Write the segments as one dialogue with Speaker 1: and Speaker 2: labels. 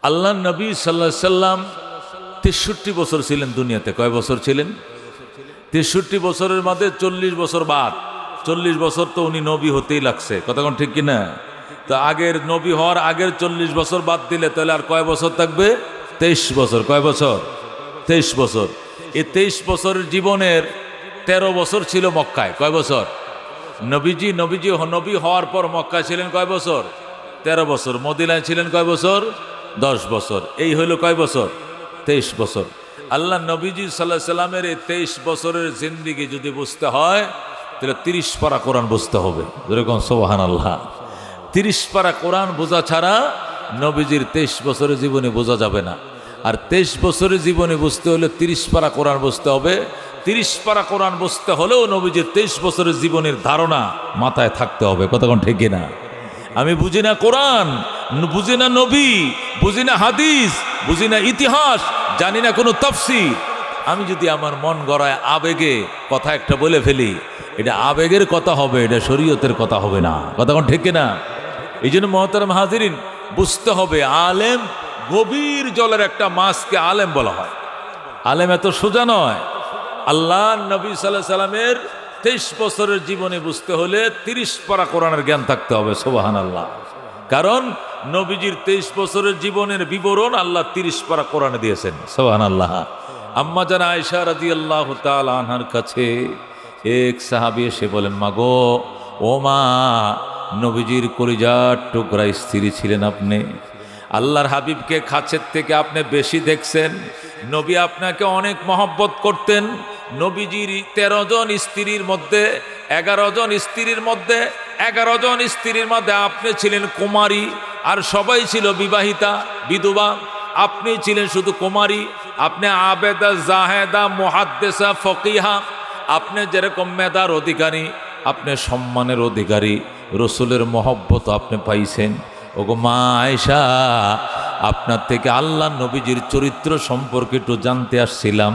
Speaker 1: আল্লাহ নবী সাল্লাল্লাহু আলাইহি সাল্লাম ৬৩ বছর ছিলেন দুনিয়াতে। কয় বছর ছিলেন? ৬৩ বছরের মধ্যে ৪০ বছর বাদ। ৪০ বছর তো উনি নবী হতেই লাগছে, কথা কোন ঠিক কিনা? তো আগের নবী হওয়ার আগের ৪০ বছর বাদ দিলে তাহলে আর কয় বছর থাকবে? ২৩ বছর। কয় বছর? ২৩ বছর। এই ২৩ বছরের জীবনের ১৩ বছর ছিল মক্কায়। কয় বছর? নবী হওয়ার পর মক্কায় ছিলেন কয় বছর? ১৩ বছর। মদিনায় ছিলেন কয় বছর? ১০ বছর। এই হইল কয় বছর? ২৩ বছর। আল্লাহ নবীজি সাল্লাল্লাহু আলাইহি সাল্লামের এই ২৩ বছরের জিন্দিগি যদি বুঝতে হয় তাহলে ৩০ পারা কোরআন বুঝতে হবে। যেরকম সুবহানাল্লাহ। ৩০ পারা কোরআন বোঝা ছাড়া নবীজির ২৩ বছরের জীবনে বোঝা যাবে না। আর ২৩ বছরের জীবনে বুঝতে হলে ৩০ পারা কোরআন বুঝতে হবে। ৩০ পারা কোরআন বুঝতে হলেও নবীজির ২৩ বছরের জীবনের ধারণা মাথায় থাকতে হবে, কথা কোন ঠিক কিনা? আমি বুঝি না কোরআন, বুঝি না নবী, বুঝি না হাদিস, বুঝি না ইতিহাস, জানি না কোনো তাফসীর। আমি যদি আমার মন গড়ায় আবেগে কথা একটা বলে ফেলি, এটা আবেগের কথা হবে, এটা শরীয়তের কথা হবে না, কথা কোন ঠিক কিনা? এই জন্য মহতারাম হাজিরিন, বুঝতে হবে আলেম গভীর জলের একটা মাছকে আলেম বলা হয়। আলেম এত সোজা নয়। আল্লাহ নবী সাল্লাল্লাহু আলাইহি সাল্লামের ২৩ বছরের জীবনে বুঝতে হলে ৩০ পারা কোরআনের জ্ঞান থাকতে হবে। সুবহানাল্লাহ। কারণ নবীজির ২৩ বছরের জীবনের বিবরণ আল্লাহ ৩০ পারা কোরআনে দিয়েছেন। সুবহানাল্লাহ। আম্মা জান আয়েশা রাদিয়াল্লাহু তাআলা আনহার কাছে এক সাহাবী এসে বলেন, মাগো, ও মা, নবীজির কলিজার টুকরা স্ত্রী ছিলেন আপনি। আল্লাহর হাবিবকে কাছের থেকে আপনি বেশি দেখছেন। নবী আপনাকে অনেক মহব্বত করতেন। নবীজির ১৩ জন স্ত্রীর মধ্যে ১১ জন স্ত্রীর মধ্যে ১১ জন স্ত্রীর মধ্যে আপনি ছিলেন কুমারী, আর সবাই ছিল বিবাহিতা, বিধবা। আপনি ছিলেন শুধু কুমারী। আপনি আবেদা, জাহেদা, মুহাদ্দিসা, ফকিহা। আপনি যেরকম মেধার অধিকারী, আপনি সম্মানের অধিকারী, রসুলের মহব্বত আপনি পাইছেন। ওগো মা আয়েশা, আপনার থেকে আল্লাহ নবীজির চরিত্র সম্পর্কে একটু জানতে আসছিলাম।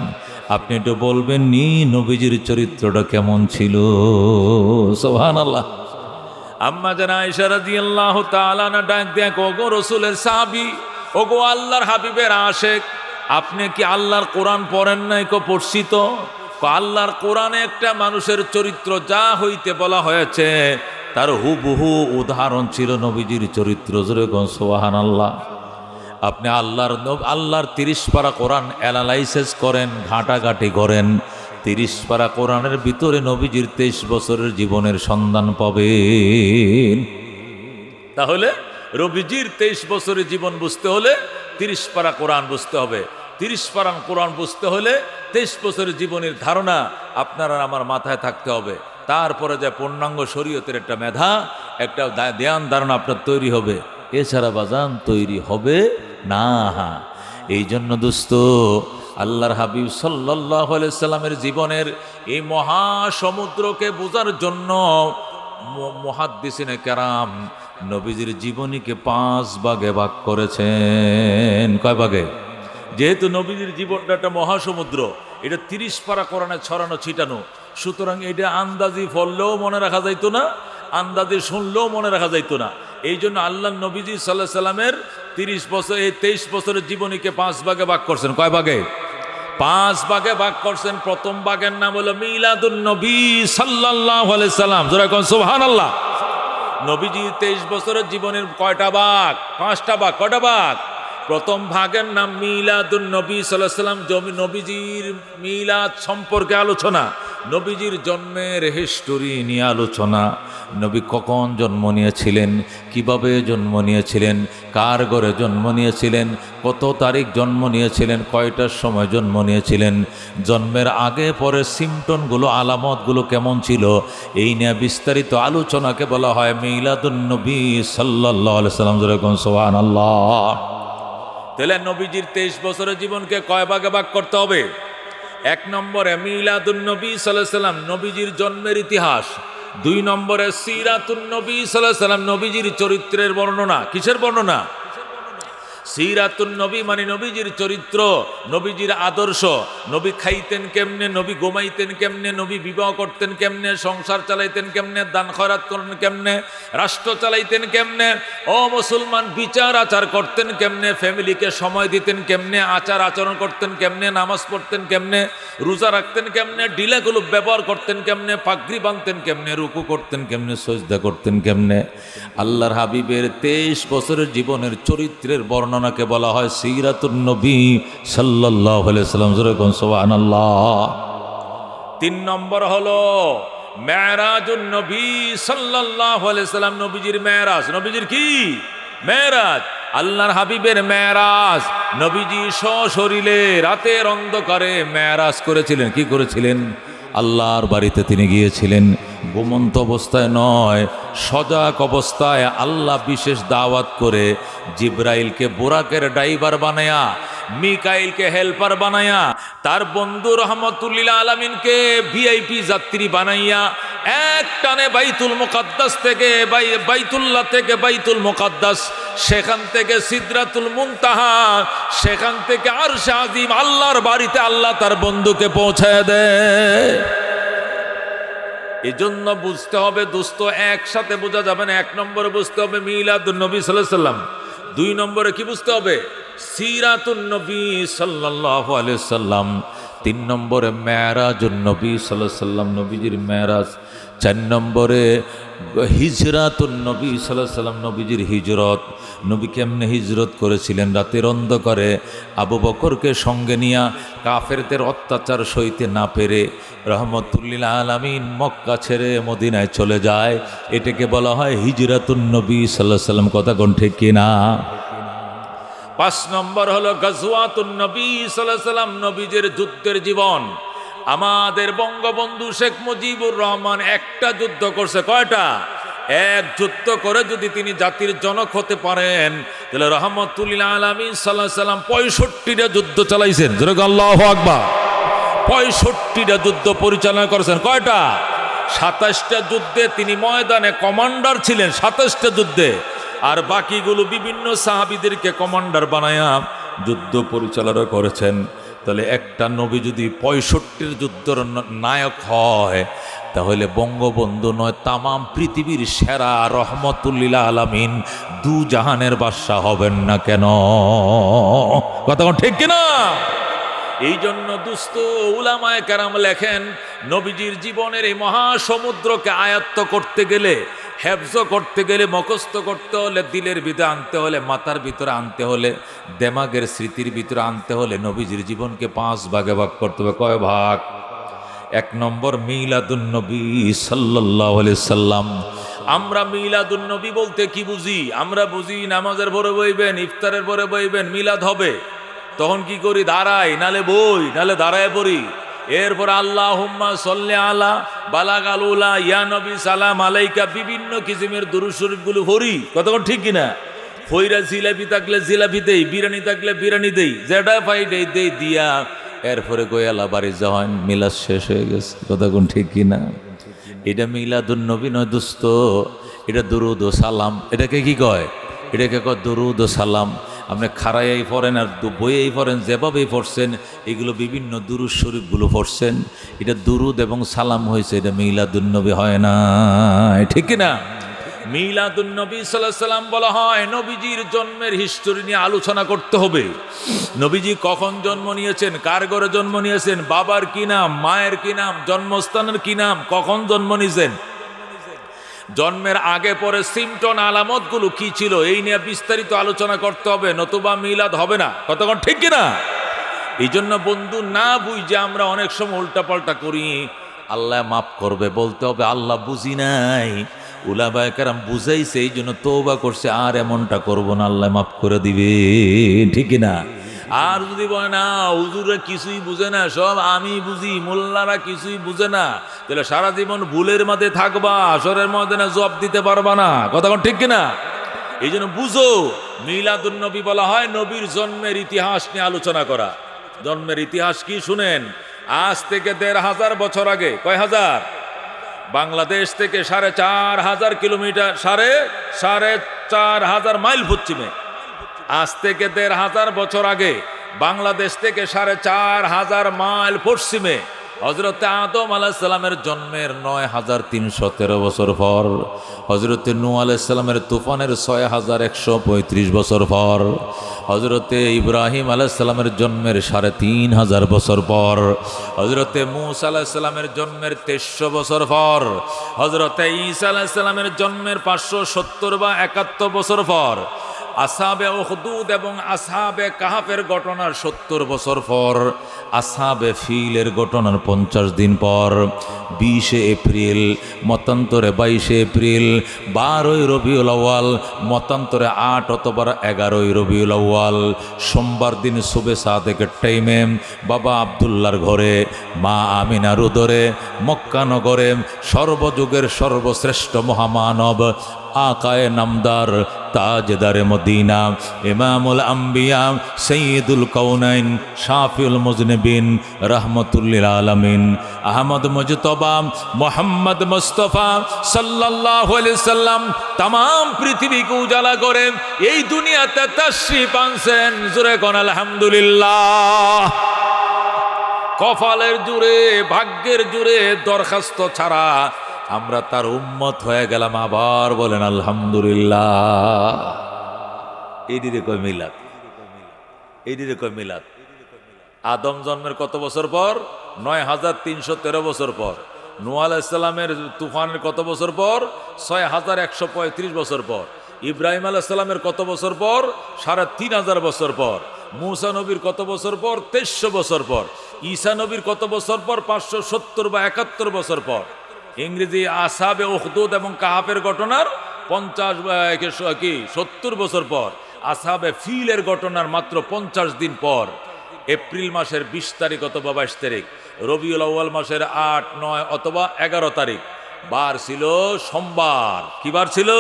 Speaker 1: আপনি একটু বলবেন নি নবীজির চরিত্রটা কেমন ছিল? সুবহানাল্লাহ। আম্মা জান আয়েশা রাদিয়াল্লাহু তাআলা না ডাক দেয়া, ওগো রসুলের সাহাবী, ওগো আল্লাহর হাবিবের আশেক, আপনি কি আল্লাহর কোরআন পড়েন নাই? পড়ছি তো। আল্লাহর কোরআনে একটা মানুষের চরিত্র যা হইতে বলা হয়েছে তার হুবহু উদাহরণ ছিল নবীজির চরিত্র। যেরকম সুবহানাল্লাহ। আপনি আল্লাহর ৩০ পারা কোরআন অ্যানালাইসিস করেন, ঘাটাঘাটি করেন, ৩০ পারা কোরআনের ভিতরে নবীজির ২৩ বছরের জীবনের সন্ধান পাবেন। তাহলে নবীজির ২৩ বছরের জীবন বুঝতে হলে ৩০ পারা কোরআন বুঝতে হবে। ৩০ পারা কোরআন বুঝতে হলে ২৩ বছরের জীবনের ধারণা আপনার আর আমার মাথায় থাকতে হবে। তারপরে যে পূর্ণাঙ্গ শরীয়তের একটা মেধা, একটা ধ্যান ধারণা আপনার তৈরি হবে। এছাড়া বাজান তৈরি হবে না। এই জন্য দোস্ত, আল্লাহর হাবিব সাল্লাল্লাহু আলাইহি সাল্লামের জীবনের এই মহাসমুদ্রকে বোঝার জন্য মুহাদ্দিসিনে কেরাম নবীজির জীবনীকে ৫ ভাগে ভাগ করেছেন। কয় ভাগে? যেহেতু নবীজির জীবনটা একটা মহাসমুদ্র, এটা ৩০ পারা কোরআনে ছড়ানো ছিটানো, সুতরাং এটা আন্দাজি পড়লেও মনে রাখা যাইতো না, আন্দাজি শুনলেও মনে রাখা যাইতো না। এই জন্য আল্লাহ নবীজি সাল্লাল্লাহু আলাইহি সাল্লামের ৩০ বছর, এই ২৩ বছরের জীবনীকে ৫ ভাগে ভাগ করছেন। কয় ভাগে? ৫ ভাগে ভাগ করছেন। প্রথম ভাগের নাম হলো মিলাদুন নবী সাল্লাল্লাহু আলাইহি সাল্লাম। জোরে কোন সুবহানাল্লাহ। নবীজি ২৩ বছরের জীবনের কয়টা ভাগ? ৫টা ভাগ। কয়টা ভাগ? প্রথম ভাগের নাম মিলাদুন নবী সাল্লাল্লাহু আলাইহি সাল্লাম। নবীজির মিলাদ সম্পর্কে আলোচনা, নবীজির জন্মের হিস্টোরি নিয়ে আলোচনা। নবী কখন জন্ম নিয়েছিলেন, কিভাবে জন্ম নিয়েছিলেন, কার ঘরে জন্ম নিয়েছিলেন, কত তারিখ জন্ম নিয়েছিলেন, কয়টার সময় জন্ম নিয়েছিলেন, জন্মের আগে পরে সিমটমগুলো, আলামতগুলো কেমন ছিল, এই নিয়ে বিস্তারিত আলোচনাকে বলা হয় মিলাদুন নবী সাল্লাল্লাহু আলাইহি সাল্লাম। যেরকম সুবহানাল্লাহ। তাহলে নবীজির ২৩ বছরের জীবনকে কয় ভাগে ভাগ করতে হবে? ১ নম্বরে মিলাদুন নবী সাল্লাল্লাহু আলাইহি সাল্লাম, নবীজির জন্মের ইতিহাস। ২ নম্বরে সিরাতুন নবী সাল্লাল্লাহু আলাইহি সাল্লাম, নবীজির চরিত্রের বর্ণনা। কিসের বর্ণনা? সিরাতুন নবী মানে নবীজির চরিত্র, নবীজির আদর্শ। নবী খাইতেন কেমনে, নবী ঘুমাইতেন কেমনে, নবী বিবাহ করতেন কেমনে, সংসার চালাইতেন কেমনে, দান খয়রাত করতেন কেমনে, রাষ্ট্র চালাইতেন কেমনে, ও মুসলমান বিচার আচার করতেন কেমনে, ফ্যামিলিকে সময় দিতেন কেমনে, আচার আচরণ করতেন কেমনে, নামাজ পড়তেন কেমনে, রোজা রাখতেন কেমনে, ডিলাগুলো ব্যবহার করতেন কেমনে, পাগড়ি বাঁধতেন কেমনে, রুকু করতেন কেমনে, সজদা করতেন কেমনে। আল্লাহর হাবিবের 23 বছরের জীবনের চরিত্রের বর্ণনাকে বলা হয় সিরাতুন নবী সাল্লাল্লাহু আলাইহি সাল্লাম। সুবহানাল্লাহ। 3 নম্বর হলো মেরাজুন নবী সাল্লাল্লাহু আলাইহি সাল্লাম, নবীজির মেরাজ। নবীজির কি মেরাজ? আল্লাহর হাবিবের মেরাজ। নবীজি সশরীরে রাতের অন্ধকারে মেরাজ করেছিলেন। কি করেছিলেন? আল্লাহর বাড়িতে তিনি গিয়েছিলেন। ঘুমন্ত অবস্থায় নয়, সজাগ অবস্থায় আল্লাহ বিশেষ দাওয়াত করে জিব্রাইলকে বুরাকের ড্রাইভার বানায়া, মিকাইলকে হেল্পার বানায়া, তার বন্ধু রহমতুল্লিল আলামিনকে ভিআইপি যাত্রী বানাইয়া এক টানে বাইতুল মুকাদ্দাস থেকে বাইতুল্লাহ থেকে বাইতুল মুকাদ্দাস, সেখান থেকে সিদরাতুল মুনতাহা, সেখান থেকে আরশে আজিম, আল্লাহর বাড়িতে আল্লাহ তার বন্ধুকে পৌঁছায় দেয়। এজন্য বুঝতে হবে দোস্ত, একসাথে বোঝা যাবে না। 1 নম্বরে বুঝতে হবে মিলাদুন নবী সাল্লাল্লাহু আলাইহি সাল্লাম। 2 নম্বরে কি বুঝতে হবে? সিরাতুন নবী সাল্লাল্লাহু আলাইহি সাল্লাম। 3 নম্বরে মেরাজুন নবী সাল্লাল্লাহু আলাইহি সাল্লাম, নবীজির মেরাজ। 4 নম্বরে হিজরাতুন নবী সাল্লাল্লাহু আলাইহি সাল্লাম, নবীজির হিজরত। নবী কেমনে হিজরত করেছিলেন? রাতের অন্ধকারে আবু বকরকে সঙ্গে নিয়া, কাফেরদের অত্যাচার সইতে না পেরে রহমতুল্লিল আলামিন মক্কা ছেড়ে মদিনায় চলে যায়। এটাকে বলা হয় হিজরাতুন নবী সাল্লাল্লাহু আলাইহি সাল্লাম। কথা কোন ঠিক কিনা? 5 নম্বর হলো গাজওয়াতুন নবী সাল্লাল্লাহু আলাইহি সাল্লাম, নবীজির যুদ্ধের জীবন। আমাদের বঙ্গবন্ধু শেখ মুজিবুর রহমান একটা যুদ্ধ করছে। কয়টা? এক যুদ্ধ করে যদি তিনি জাতির জনক হতে পারেন, তাহলে রহমতুল্লিল আলামিন সাল্লাল্লাহু আলাইহি সাল্লাম 65টা যুদ্ধ চালাইছেন। জোরে আল্লাহু আকবার। 65টা যুদ্ধ পরিচালনা করেছেন। কয়টা? 27টা যুদ্ধে তিনি ময়দানে কমান্ডার ছিলেন, 27টা যুদ্ধে। আর বাকিগুলো বিভিন্ন সাহাবীদেরকে কমান্ডার বানায়া যুদ্ধ পরিচালনা করেছেন। তাহলে একটা নবী যদি 65 যুদ্ধের নায়ক হয়, তাহলে বঙ্গবন্ধু নয়, তামাম পৃথিবীর সেরা রহমতুল্লিল আলামিন দু জাহানের বাদশা হবেন না কেন? কথা ঠিক কিনা? এই জন্য দুস্থ উলামায়ে কেরাম লেখেন, নবীজির জীবনের এই মহাসমুদ্রকে আয়ত্ত করতে গেলে, হেফজ করতে গেলে, মুখস্থ করতে হলে, দিলের ভিতরে আনতে হলে, মাথার ভিতরে আনতে হলে, দেমাগের স্মৃতির ভিতরে আনতে হলে নবীজির জীবনকে 5 ভাগে ভাগ করতে হবে। কয় ভাগ? 1 নম্বর মিলাদুন নবী সাল্লাল্লাহু আলাইহি সাল্লাম। আমরা মিলাদুন নবী বলতে কি বুঝি? আমরা বুঝি নামাজের পরে বইবেন, ইফতারের পরে বইবেন, মিলাদ হবে। তখন কি করি? দাঁড়াই, নালে বই, নালে দাঁড়ায় পড়ি। এরপর আল্লাহুম্মা সাল্লি আলা বালাগাল উলা ইয়া নবী সালাম আলাইকা, বিভিন্ন কিসিমের দুরূদ শরীফগুলো পড়ি। কতক্ষণ ঠিক কিনা? ফইরা জিলাপি থাকলে জিলাপি দেই, বিরিয়ানি থাকলে বিরিয়ানি দেই, যেটা পাই দেই দিয়া এরপরে গোয়ালা বাড়ি যাওয়ান, মিলাদ শেষ হয়ে গেছে। কতক্ষণ ঠিক কিনা? এটা মিলাদুন নবী নয় দোস্ত, এটা দুরুদ ও সালাম। এটাকে কি কয়? এটাকে কয় দুরুদ ও সালাম। আপনি খাড়াইয়াই পড়েন আর বইয়েই পড়েন, যেভাবেই পড়ছেন, এগুলো বিভিন্ন দুরুদ শরীফগুলো পড়ছেন, এটা দুরুদ এবং সালাম হয়েছে, এটা মিলাদুন নবী হয় না। ঠিক কিনা? মিলাদুন নবী সাল্লাল্লাহু আলাইহি সাল্লাম বলা হয় নবীজির জন্মের হিস্টোরি নিয়ে আলোচনা করতে হবে। নবীজি কখন জন্ম নিয়েছেন, কার ঘরে জন্ম নিয়েছেন, বাবার কি নাম, মায়ের কি নাম, জন্মস্থানের কি নাম, কখন জন্ম নিয়েছেন, জন্মের আগে পরে সিমটন আলামতগুলো কি ছিল, এই নিয়ে বিস্তারিত আলোচনা করতে হবে, নতুবা মিলাদ হবে না। কতক্ষণ ঠিক কিনা? এই জন্য বন্ধু না বুঝে আমরা অনেক সময় উল্টাপাল্টা করি। আল্লাহ মাফ করবে, বলতে হবে আল্লাহ বুঝি নাই, উলামায়ে কেরাম বুঝাইছে, এই জন্য তওবা করছে, আর এমনটা করব না, আল্লাহ মাফ করে দিবে। ঠিক কিনা? আর যদি বলে না হুজুররা কিছুই বুঝে না, সব আমি বুঝি, মোল্লারা কিছুই বুঝে না, তাহলে সারা জীবন ভুলের মধ্যে থাকবা, আসরের মধ্যে না জবাব দিতে পারবা না। কথা ঠিক কিনা? এই জন্য বুঝো, মিলাদুন নবী বলা হয় নবীর জন্মের ইতিহাস নিয়ে আলোচনা করা। জন্মের ইতিহাস কি শুনেন? আজ থেকে ১৫০০ বছর আগে, কয় হাজার? বাংলাদেশ থেকে ৪৫০০ কিলোমিটার, ৪৫০০ মাইল পশ্চিমে আজ থেকে ১৫০০ বছর আগে বাংলাদেশ থেকে ৪৫০০ মাইল পশ্চিমে হযরতে আদম আলাইহিস সালামের জন্মের ৯৩১৩ বছর পর, হযরতে নূহ আলাইহিস সালামের তুফানের ৬১৩৫ বছর পর, হযরতে ইব্রাহিম আলাইহিস সালামের জন্মের ৩৫০০ বছর পর, হযরতে মূসা আলাইহিস সালামের জন্মের ২৩০০ বছর পর, হযরতে ঈসা আলাইহিস সালামের জন্মের ৫৭০ বা ৭১ বছর পর, আসহাবে উখদুদ এবং আসহাবে কাহাফের ঘটনার ৭০ বছর পর, আসহাবে ফিলের ঘটনার ৫০ দিন পর, ২০ এপ্রিল মতান্তরে ২২ এপ্রিল, ১২ রবিউল আউয়াল মতান্তরে ৮ অথবা ১১ রবিউল আউয়াল, সোমবার দিন সুবে সাদেকের টাইমে বাবা আবদুল্লাহর ঘরে মা আমিনার উদরে মক্কা নগরে সর্বযুগের সর্বশ্রেষ্ঠ মহামানব আকায়ে নামদার তাজদারে মদিনা ইমামুল আম্বিয়া সৈয়দুল কাউনাইন শাফিউল মুজনিবিন রাহমাতুল্লিল আলামিন আহমদ মুজতবা মুহাম্মদ মুস্তাফা সাল্লাল্লাহু আলাইহি সাল্লাম তাম পৃথিবীকে উজালা করে এই দুনিয়াতে তাশরীফ আনছেন। জোরে কোন আলহামদুলিল্লাহ। কপালের জুড়ে ভাগ্যের জুড়ে দরখাস্ত ছাড়া আমরা তার উম্মত হয়ে গেলাম। আবার বলেন আলহামদুলিল্লাহ। এইদিকে কয় মিলাদ, এইদিকে কয় মিলাদ। আদম জন্মের কত বছর পর? ৯৩১৩ বছর পর। নূহ আলাইহিস সালামের তুফানের কত বছর পর? ৬১৩৫ বছর পর। ইব্রাহিম আলাইহিস সালামের কত বছর পর? ৩৫০০ বছর পর। মূসা নবীর কত বছর পর? ২৩০০ বছর পর। ঈসা নবীর কত বছর পর? ৫৭০ বা ৭১ বছর পর। ইংরেজি আসহাবে উখদুদ এবং কাহাফের ঘটনার ৭০ বছর পর। আসহাবে ফিলের ঘটনার মাত্র ৫০ দিন পর। এপ্রিল মাসের ২০ তারিখ অথবা ২২ তারিখ, রবিউল আউয়াল মাসের ৮, ৯ অথবা ১১ তারিখ। বার ছিল সোমবার। কি বার ছিল?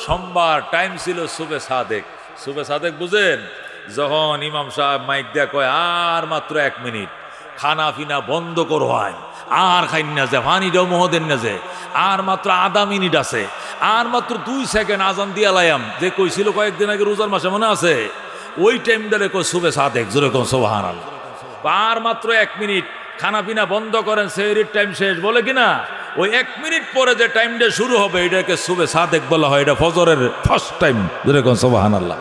Speaker 1: সোমবার। টাইম ছিল সুবে সাদেক। সুবে সাদেক বুঝেন? যখন ইমাম সাহেব মাইক দেয়া কয় আর মাত্র ১ মিনিট, খানা পিনা বন্ধ করো হয়, আর খাইন না যে পানিটাও মহদেন না যে, আর মাত্র আধা মিনিট আছে, আর মাত্র ২ সেকেন্ড আজান দিয়া লাইয়াম, যে কইছিল কয়েকদিন আগে রোজার মাসে মনে আছে, ওই টাইমটারে কই সুবে সাদেক। জোরে কোন সুবহানাল্লাহ। আর মাত্র ১ মিনিট, খানা পিনা বন্ধ করেন, সেহরির টাইম শেষ, বলে কিনা? ওই ১ মিনিট পরে যে টাইমটা শুরু হবে এটাকে সুবে সাদেক বলা হয়। এটা ফজরের ফার্স্ট টাইম। জোরে কোন সুবহানাল্লাহ।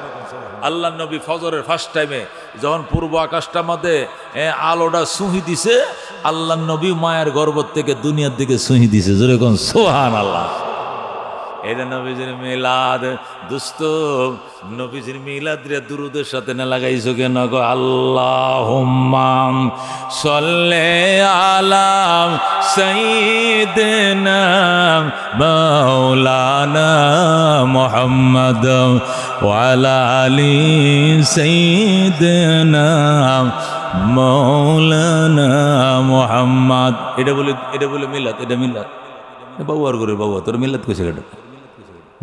Speaker 1: আল্লাহ নবী ফজরের ফার্স্ট টাইমে যখন পূর্ব আকাশটার মধ্যে আলোটা সুহি দিছে, আল্লাহ নবী মায়ের গর্ভ থেকে দুনিয়ার দিকে সুহি দিছে। জোরে কোন সুবহানাল্লাহ। এটা নবীজির মিলাদ। দোস্ত, নবীজির মিলাদ রে দুরুদের সাথে না লাগাইছো কেন গো? আল্লাহুম্মা সাল্লি আলা সাইয়্যিদিনা মাওলানা মুহাম্মদ ওয়া আলা আলি সাইয়্যিদিনা মাওলানা মুহাম্মদ। এটা বলে মিলাদ। এটা মিলাদ। বাবু আর করে বাবু তোর মিলাদ কইছে কেন?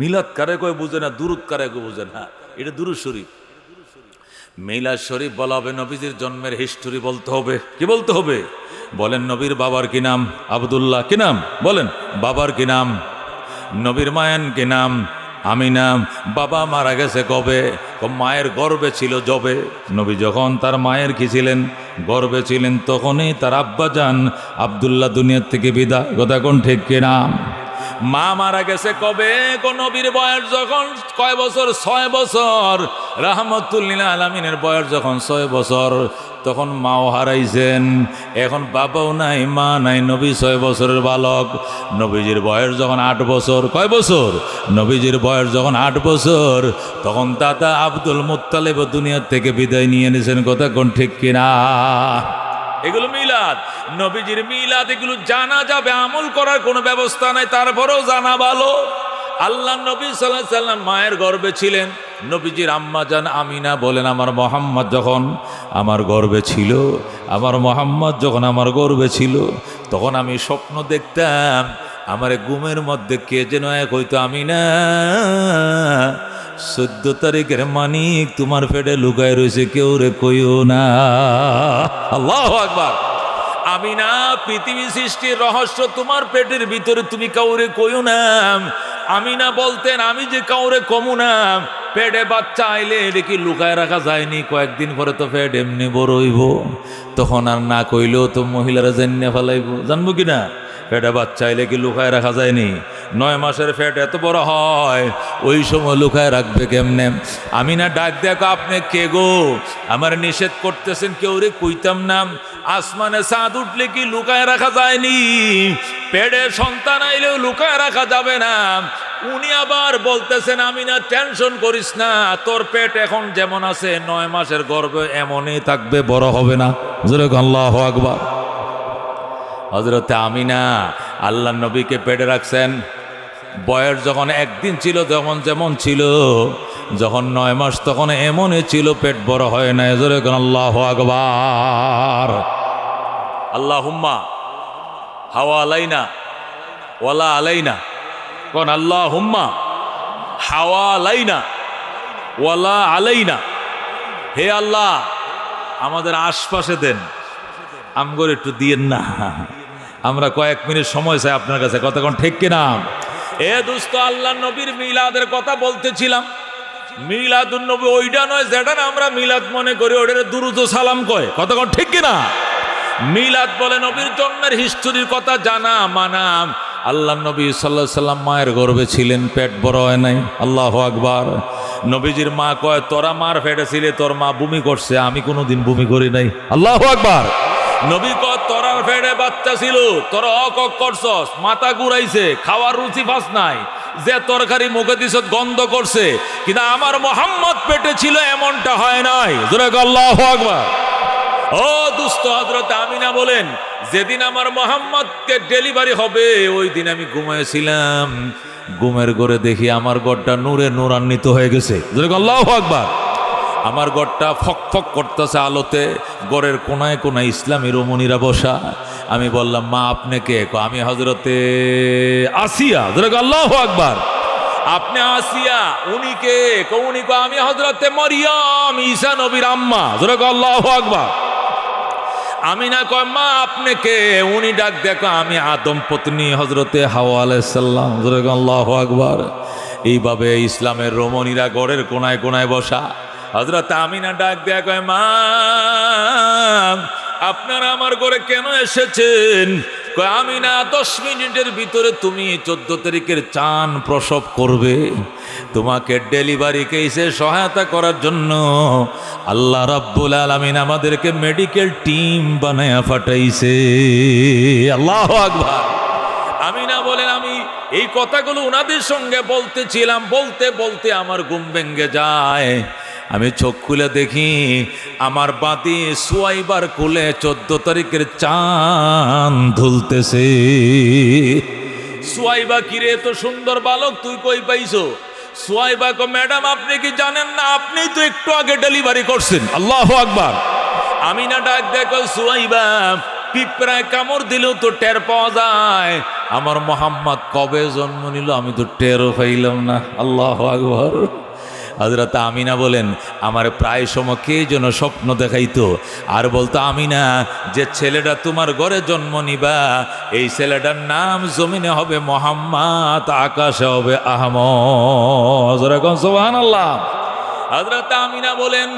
Speaker 1: মিলাদ কারে কয় বুঝে না, দুরুদ কারে কয় বুঝে না। এটা দুরুদ শরীফ। মিলাদ শরীফ বলা হবে, নবীজির জন্মের হিস্টোরি বলতে হবে। কি বলতে হবে? বলেন নবীর বাবার কি নাম? আব্দুল্লাহ। কি নাম? বলেন। বাবার কি নাম? নবীর মায়ের কি নাম? আমিনা। বাবা মারা গেছে কবে? মায়ের গর্ভে ছিল যবে। নবী যখন তার মায়ের কি ছিলেন? গর্ভে ছিলেন, তখনই তার আব্বা যান আব্দুল্লাহ দুনিয়ার থেকে বিদায়। কথা কোন ঠিক কিনা? মা মারা গেছে কবে? নবীর বয়স যখন কয় বছর? ৬ বছর। রাহমাতুল্লিল আলামিনের বয়স যখন ৬ বছর, তখন মাও হারাইছেন। এখন বাবাও নাই, মা নাই, নবী ৬ বছরের বালক। নবীজির বয়স যখন ৮ বছর। কয় বছর? নবীজির বয়স যখন ৮ বছর, তখন দাদা আব্দুল মুত্তালিব দুনিয়ার থেকে বিদায় নিয়ে নিয়েছেন। কথা কোন ঠিক কিনা? এগুলো মিলাদ। নবীজির মিলাদ, এগুলো জানা যাবে, আমল করার কোনো ব্যবস্থা নাই, তারপরেও জানা ভালো। আল্লাহ নবী সাল্লাল্লাহু আলাইহি সাল্লাম মায়ের গর্ভে ছিলেন। নবীজির আম্মা জান আমিনা বলেন, আমার মোহাম্মদ যখন আমার গর্ভে ছিল, আমার মোহাম্মদ যখন আমার গর্ভে ছিল, তখন আমি স্বপ্ন দেখতাম, আমার ঘুমের মধ্যে কে যেন এক হইতো, আমিনা 14 তারিখের মানিক তোমার পেটে লুকায় রয়েছে, কেউ রে কইও না। আল্লাহু আকবার। আমিনা, পৃথিবী সৃষ্টির রহস্য তোমার পেটের ভিতরে, তুমি কাউরে কইও না। আমিনা বলতেন আমি যে কাউরে কমু না, পেটে বাচ্চা আইলে এটা কি লুকায় রাখা যায়নি, কয়েকদিন পরে তো পেট এমনি বড় হইব, তখন আর না কইলেও তো মহিলারা জানিয়ে ফেলাইব, জানবো কি না? পেটে বাচ্চা আইলে কি লুকায় রাখা যায়নি? 9 মাসের পেট এত বড় হয়, ওই সময় লুকায় রাখবে কেমনে? আমিনা ডাক দেখো, আপনি কে গো? আমার নিষেধ করতেছেন, কেউ রে কইতাম না। আসমানে চাঁদ উঠলে কি লুকায় রাখা যায়নি? পেটে সন্তান আইলেও লুকায় রাখা যাবে না। উনি আবার বলতেছেন আমিনা টেনশন করিস না, তোর পেট এখন যেমন আছে 9 মাসের গর্ভে এমনই থাকবে, বড় হবে না। যেরকম আল্লাহু আকবার। হযরতে আমিনা আল্লাহর নবীকে পেটে রাখছেন, বয়স যখন একদিন ছিল তখন যেমন ছিল, যখন 9 মাস তখন এমনই ছিল, পেট বড় হয় না। যেরকম আল্লাহু আকবার। আল্লাহুম্মা হাওয়া আলাইনা ওয়ালা আলাইনা, কোন আল্লাহুম্মা হাওয়া আলাইনা ওয়ালা আলাইনা। হে আল্লাহ, আমাদের আশপাশে দেন, আমগর একটু দিয়েন না, আমরা কয়েক মিনিট সময় চাই আপনার কাছে, কতক্ষণ ঠিক কিনা? এ দোস্ত, আল্লাহ নবীর মিলাদের কথা বলতেছিলাম। মিলাদুন নবী ওইটা নয় যেটা আমরা মিলাদ মনে করি, ওটা দুরুদ ও সালাম কয়, কতক্ষণ ঠিক কিনা? মিলাদ বলে নবীর জন্মের হিস্টোরির কথা জানা মানা। আল্লাহ নবী সাল্লাল্লাহু আলাইহি সাল্লাম মায়ের গর্ভে ছিলেন, পেট বড় হয় নাই। আল্লাহু আকবার। নবীজির মা কয়, তোরা মার পেটে ছিলে, তোর মা বমি করছে, আমি কোনোদিন বমি করি নাই। আল্লাহু আকবার। নবী কয়, তোরা পেটে বাচ্চা ছিল, তোরা অকক করছস, মাথা ঘুরাইছে, খাওয়ার রুচি পাস নাই, যে তরকারি মুখে দিছ গন্ধ করছে, কিন্তু আমার মোহাম্মদ পেটে ছিল এমনটা হয় নাই। জোরে আল্লাহু আকবার। ও দুস্থ, হযরত আমিনা বলেন, যেদিন আমার মোহাম্মদকে ডেলিভারি হবে ওই দিন আমি ঘুমাইছিলাম, ঘুমের ঘরে দেখি আমার ঘরটা নূরে নূরান্বিত হয়ে গেছে। আল্লাহু আকবার। আমার ঘরটা ফক ফক করতেছে আলোতে, ঘরের কোনায় কোনায় ইসলামী রমণীরা বসা। আমি বললাম, মা আপনি কে? আমি হযরতে আসিয়া। আল্লাহু আকবার। আপনি আসিয়া? উনি কে? উনি আমি হযরতে মরিয়ম, ঈসা নবীর আম্মা। আল্লাহু আকবার। আমিনা কয়, মা আপনি কে? উনি ডাক দেখো, আমি আদম পত্নী হযরতে হাওয়া আলাইহিস সালাম। আল্লাহু আকবার। এইভাবে ইসলামের রমণীরা ঘরের কোনায় কোনায় বসা। হযরত আমিনা ডাক দেয়া কয়, মা আপনারা আমার ঘরে কেন এসেছেন? কয়, আমিনা 10 মিনিটের ভিতরে তুমি 14 তারিখের চান প্রসব করবে, তোমাকে ডেলিভারি কেসে সহায়তা করার জন্য আল্লাহ রাব্বুল আলামিন আমাদেরকে মেডিকেল টিম বানায়া পাঠাইছে। আল্লাহু আকবার। আমিনা বলেন, আমি এই কথাগুলো ওনাদের সঙ্গে বলতেছিলাম, বলতে বলতে আমার ঘুম ভেঙে যায়। আমি চোখ খুলে দেখি আমার বাতি সুয়াইবার কোলে 14 তারিখের চাঁদ ধুলতেছে। সুয়াইবা, কিরে এত সুন্দর বালক তুই কই পাইছো? সুয়াইবা কো, ম্যাডাম আপনি কি জানেন না, আপনি তো একটু আগে ডেলিভারি করছেন। আল্লাহু আকবার। আমিনা ডাক দেখো, সুয়াইবা পিঁপড়ায় কামড় দিলেও তো টের পাওয়া যায়, আমার মোহাম্মদ কবে জন্ম নিল আমি তো টেরও পাইলাম না। আল্লাহু আকবার। হযরত আমিনা বলেন, আমার প্রায় সময় কে যেন স্বপ্ন দেখাইতো আর বলতো, আমিনা যে ছেলেটা তোমার ঘরে জন্ম নিবা এই ছেলেটার নাম জমিনে হবে মোহাম্মদ, আকাশে হবে আহমদ। সুবহানাল্লাহ। হযরত আমিনা বলেন,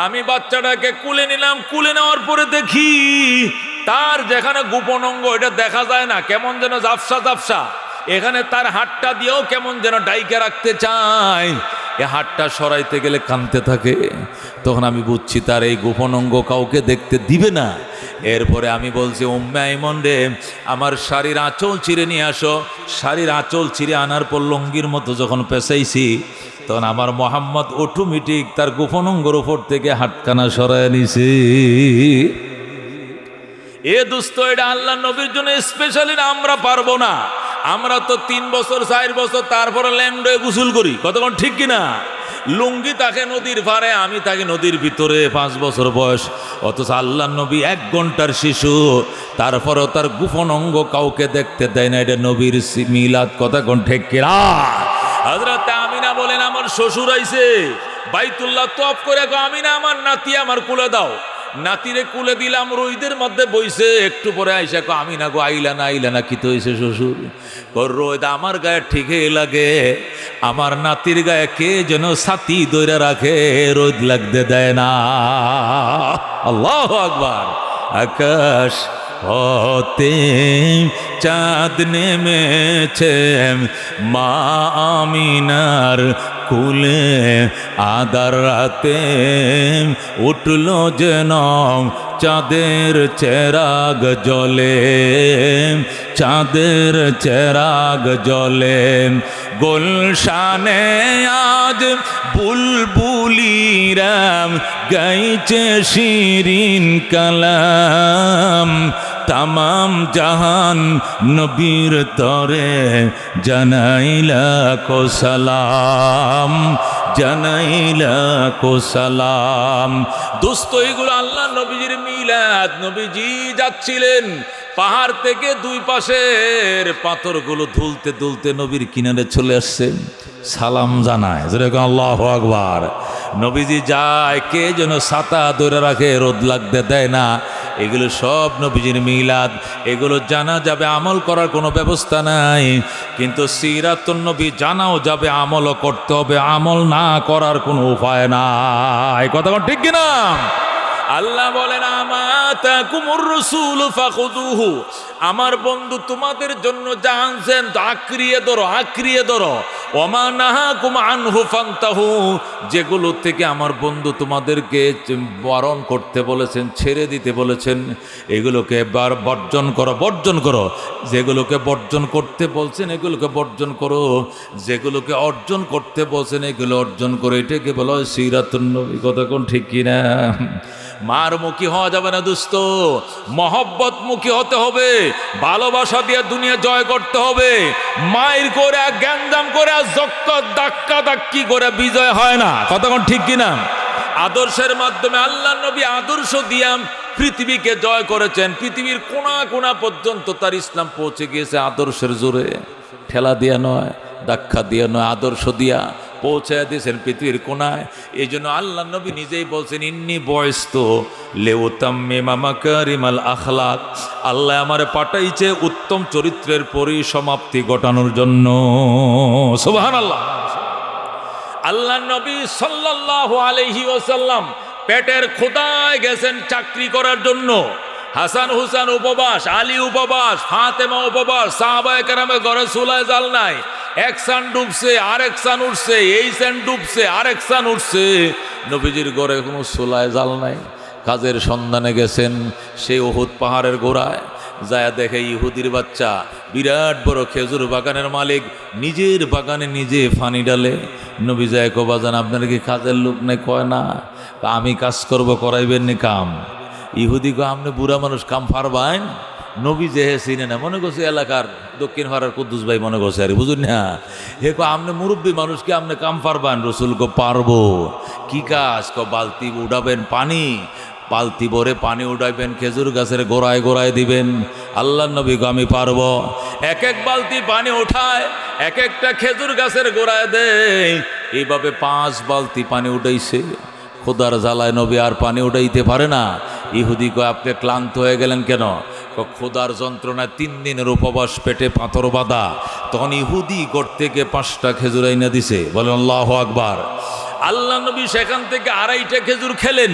Speaker 1: আমি বাচ্চাটাকে কুলে নিলাম, কুলে নেওয়ার পরে দেখি তার যেখানে গোপন অঙ্গ এটা দেখা যায় না, কেমন যেন জাফসা জাফসা, এখানে তার হাতটা দিয়েও কেমন যেন ডাইকে রাখতে চায়, এ হাতটা সরাইতে গেলে কাঁদতে থাকে। তখন আমি বুঝছি তার এই গোপন অঙ্গ কাউকে দেখতে দিবে না। এরপরে আমি বলছি, উম্মে আইমন রে, আমার শাড়ির আঁচল চিরে নিয়ে আসো। শাড়ির আঁচল চিরে আনার পর লঙ্গির মতো যখন পেঁচাইছি, তখন আমার মোহাম্মদ অটোমেটিক তার গোপন অঙ্গর উপর থেকে হাতখানা সরাই নিছে। এ দোস্ত, এটা আল্লাহ নবীর জন্য স্পেশালি না, আমরা পারবো না। আমরা তো 3 বছর 4 বছর তারপরে ল্যান্ডে গোসল করি, কতক্ষণ ঠিক কিনা? লুঙ্গি থাকে নদীর পারে, আমি থাকি নদীর ভিতরে, 5 বছর বয়স, অথচ আল্লাহ নবী 1 ঘন্টার শিশু, তারপরেও তার গোপন অঙ্গ কাউকে দেখতে দেয় না। এটা নবীর মিলাদ, কতক্ষণ ঠিক কিনা? হযরত আমিনা বলেন, আমার শ্বশুর আইছে বাইতুল্লাহ তওয়াফ করে, আমিনা আমার নাতি আমার কুলে দাও। নাতিরে কুলে দিলাম, রোদের মধ্যে বইছে। একটু পরে আইসা কো আমি না গো, আইলা না কি তো হয়েছে শ্বশুর? রোদ আমার গায়ে ঠিকই লাগে, আমার নাতির গায়ে কে যেন ছাতি দইরা রাখে, রোদ লাগতে দেয় না। আল্লাহু আকবার। আকাশ হতে চাঁদ নেমেছে মা আমিনার কুলে, আদার রাতে উঠল যেন চাঁদের চেরাগ জ্বলে, চাঁদের চেরাগ জ্বলে। গুলশানে আজ বুলবুলিরাম গাইছে শিরিন কালাম, তামাম জাহান নবীর তরে জানাইলা কো সালাম, জানাইলা কো সালাম। দোস্ত, এগুলো আল্লাহ নবীজির মিলাদ। নবীজি যাচ্ছিলেন, পাহাড় থেকে দুই পাশের পাথরগুলো ধুলতে ধুলতে নবীর কিনারে চলে আসছেন, সালাম জানায়। যেরকম আল্লাহু আকবার। নবীজি যায়, কে যেন ছাতা ধরে রাখে, রোদ লাগতে দেয় না। এগুলো সব নবীজির মিলাদ। এগুলো জানা যাবে, আমল করার কোনো ব্যবস্থা নাই। কিন্তু সিরাতুন নবী জানাও যাবে, আমলও করতে হবে। আমল না করার কোনো উপায় নাই। কথা ঠিক কিনা? আল্লাহ বলেন, আমাতাকুমুর রাসূল ফাখুযুহু, আমার বন্ধু তোমাদের জন্য যা আনছেন আঁকড়িয়ে ধরো, আঁকড়িয়ে ধরো। ওমা নাহাকুম আনহু ফান্তাহু, যেগুলো থেকে আমার বন্ধু তোমাদেরকে বারণ করতে বলেছেন, ছেড়ে দিতে বলেছেন, এগুলোকে বর্জন করো, বর্জন করো। যেগুলোকে বর্জন করতে বলছেন এগুলোকে বর্জন করো, যেগুলোকে অর্জন করতে বলছেন এগুলো অর্জন করো। এটাকে বলা হয় সিরাতুন নবী। কথা কোন ঠিক কিনা? মার মুখী হওয়া যাবে না দোস্ত, মহব্বত মুখী হতে হবে। ভালোবাসা দিয়ে দুনিয়া জয় করতে হবে। মায়ের করে গ্যাঞ্জাম করে ধাক্কা ধাক্কি করে বিজয় হয় না। কতক্ষণ ঠিক কিনা? আদর্শের মাধ্যমে আল্লাহ নবী আদর্শ দিয়া পৃথিবীকে জয় করেছেন। পৃথিবীর কোনা কোনা পর্যন্ত তার ইসলাম পৌঁছে গিয়েছে আদর্শের জোরে। ঠেলা দিয়া নয়, ধাক্কা দিয়া নয়, আদর্শ দিয়া পৌঁছে দিয়েছেন পৃথিবীর কোনায়। এই জন্য আল্লাহ নবী নিজেই বলছেন, ইন্নি বয়স্ত লিউতাম্মিমা মাকারিমাল আখলাক, আল্লাহ আমারে পাঠাইছে উত্তম চরিত্রের পরিসমাপ্তি ঘটানোর জন্য। সুবহানাল্লাহ। আল্লাহ নবী সাল্লাল্লাহু আলাইহি ওয়াসাল্লাম পেটের ক্ষুধায় গেছেন চাকরি করার জন্য। হাসান হুসেন উপবাস, আলী উপবাস, ফাতেমা উপবাস, সাহাবায়ে কেরামের ঘরে চুলায় জাল নাই। এক সান ডুবছে, আরেক সান উঠছে, এই সান ডুবছে, আরেক সান উঠছে। নবীজির ঘরে কোনো চুলায় জাল নাই। কাজের সন্ধানে গেছেন সেই উহুদ পাহাড়ের গোড়ায়। যায় দেখে ইহুদির বাচ্চা বিরাট বড় খেজুর বাগানের মালিক, নিজের বাগানে নিজে পানি ডালে। নবী যায়, কো বাজান আপনার কি কাজের লোক নেই? কয় না। আমি কাজ করব, করাইবেন নি কাম? ইহুদি কো আপনি বুড়া মানুষ, কাম পারবেন? নবী যে চিনে না, মনে করছে এলাকার দক্ষিণ পাড়ার কুদ্দুস ভাই মনে করছে, আরে বুঝুন না। হে কো আপনি মুরব্বী মানুষকে আপনি কাম পারবেন? রসুল কো পারবো। কি কাজ? কো বালতি উঠাবেন পানি, বালতি ভরে পানি উঠাইবেন, খেজুর গাছের গোড়ায় গোড়ায় দিবেন। আল্লাহ নবী কো আমি পারবো। এক এক বালতি পানি উঠায়, এক একটা খেজুর গাছের গোড়ায় দেয়। এইভাবে 5 বালতি পানি উঠাইছে। খোদার জ্বালায় নবী আর পানি উঠাইতে পারে না। ইহুদি কয়, আপনি ক্লান্ত হয়ে গেলেন কেন? খোদার যন্ত্রণায় 3 দিনের উপবাস, পেটে পাথর বাঁধা। তখন ইহুদি ঘর থেকে 5টা খেজুর আইনা দিছে। বলেন আল্লাহু আকবার। আল্লাহ নবী সেখান থেকে 2.5টা খেজুর খেলেন।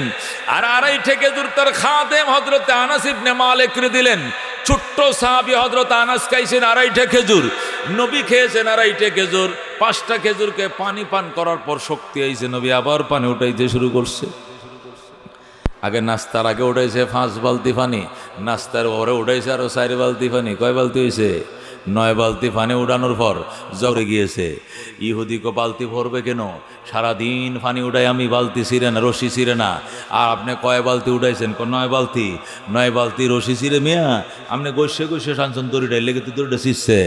Speaker 1: আর 2.5টা খেজুর তার খাদেম হযরত আনাস ইবনে মালিককে দিলেন। ছোট্ট সাহাবী হযরত আনাস খাইছেন 2.5টা খেজুর, নবী খেয়েছেন 2.5টা খেজুর। 5টা খেজুরকে পানি পান করার পর শক্তি আইছে, নবী আবার পানি উঠাইতে শুরু করছে। আগে নাস্তার আগে উঠাইছে 5 বালতি পানি, নাস্তার পরে উঠাইছে আরো 4 বালতি পানি। কয় বালতি হয়েছে? 9 বালতি পানি উঠানোর পর জ্বরে গিয়েছে। ইহুদি কো বালতি ভরবে কেন? সারাদিন পানি উঠাই আমি, বালতি ছিঁড়ে না, রশি ছিঁড়ে না। আর আপনি কয় বালতি উঠাইছেন? 9 বালতি। 9 বালতি রশি ছিঁড়ে মিয়া আপনি গৈসে গৈসে সানসন দড়িটাই লেগে তো দড়িটা ছিঁড়ছে।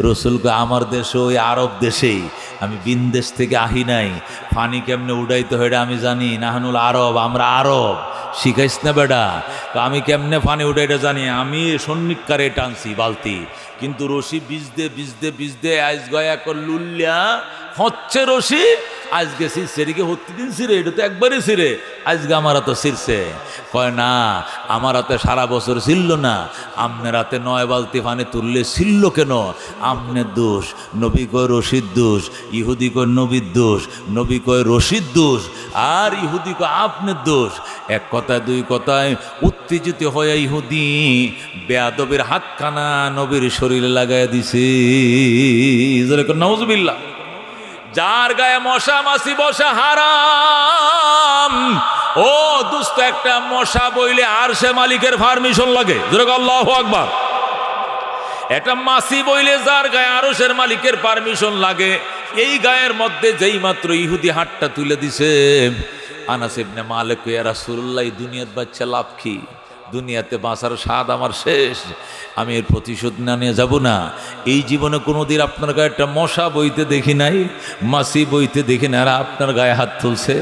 Speaker 1: রসুলকে আমার দেশে, ওই আরব দেশেই, আমি বিনদেশ থেকে আহি নাই। পানি কেমনে উঠাইতে হয় আমি জানি। নাহানুল আরব, আমরা আরব, শিখাইস না বেটা। তো আমি কেমনে পানি উঠাইটা জানি। আমি সন্নিকারে টানছি বালতি, কিন্তু রশি বিজদে বিজদে বিজদে আইস গয়া কর লুল্লিয়া হচ্ছে রশি, আজকে ছিঁড়ছে, এদিকে প্রতিদিন ছিঁড়ে, এটা তো একবারই ছিঁড়ে, আজকে আমার হাতে ছিঁড়ছে। কয় না, আমার হাতে সারা বছর ছিল না, আমনের হাতে 9 বালতি পানি তুললে ছিল কেন? আমনের দোষ। নবী কয় রশিদ দোষ, ইহুদি কয় নবীর দোষ, নবী কয় রশিদ দোষ, আর ইহুদি কয় আপনার দোষ। এক কথায় দুই কথায় উত্তেজিত হয়ে ইহুদি বেয়াদবের হাতখানা নবীর শরীরে লাগাই দিছে। নাউজুবিল্লাহ। যার গায়ে মশা মাছি বসা হারাম, ও দুস্থ, একটা মশা বইলে আর সে মালিকের পারমিশন লাগে। আল্লাহু আকবার। একটা মাছি বইলে যার গায়ে আরশের মালিকের পারমিশন লাগে, এই গায়ের মধ্যে যেই মাত্র ইহুদি হাতটা তুলে দিছে, আনাস ইবনে মালিক, ইয়া রাসূলুল্লাহ, দুনিয়ার বাচ্চা লাভ কি? দুনিয়াতে বাঁচার স্বাদ আমার শেষ, আমি এর প্রতিশোধ না নিয়ে যাব না। এই জীবনে কোনোদিন আপনার গায়ে একটা মশা বইতে দেখি নাই, মাছি বইতে দেখি না, আর আপনার গায়ে হাত তুলছে।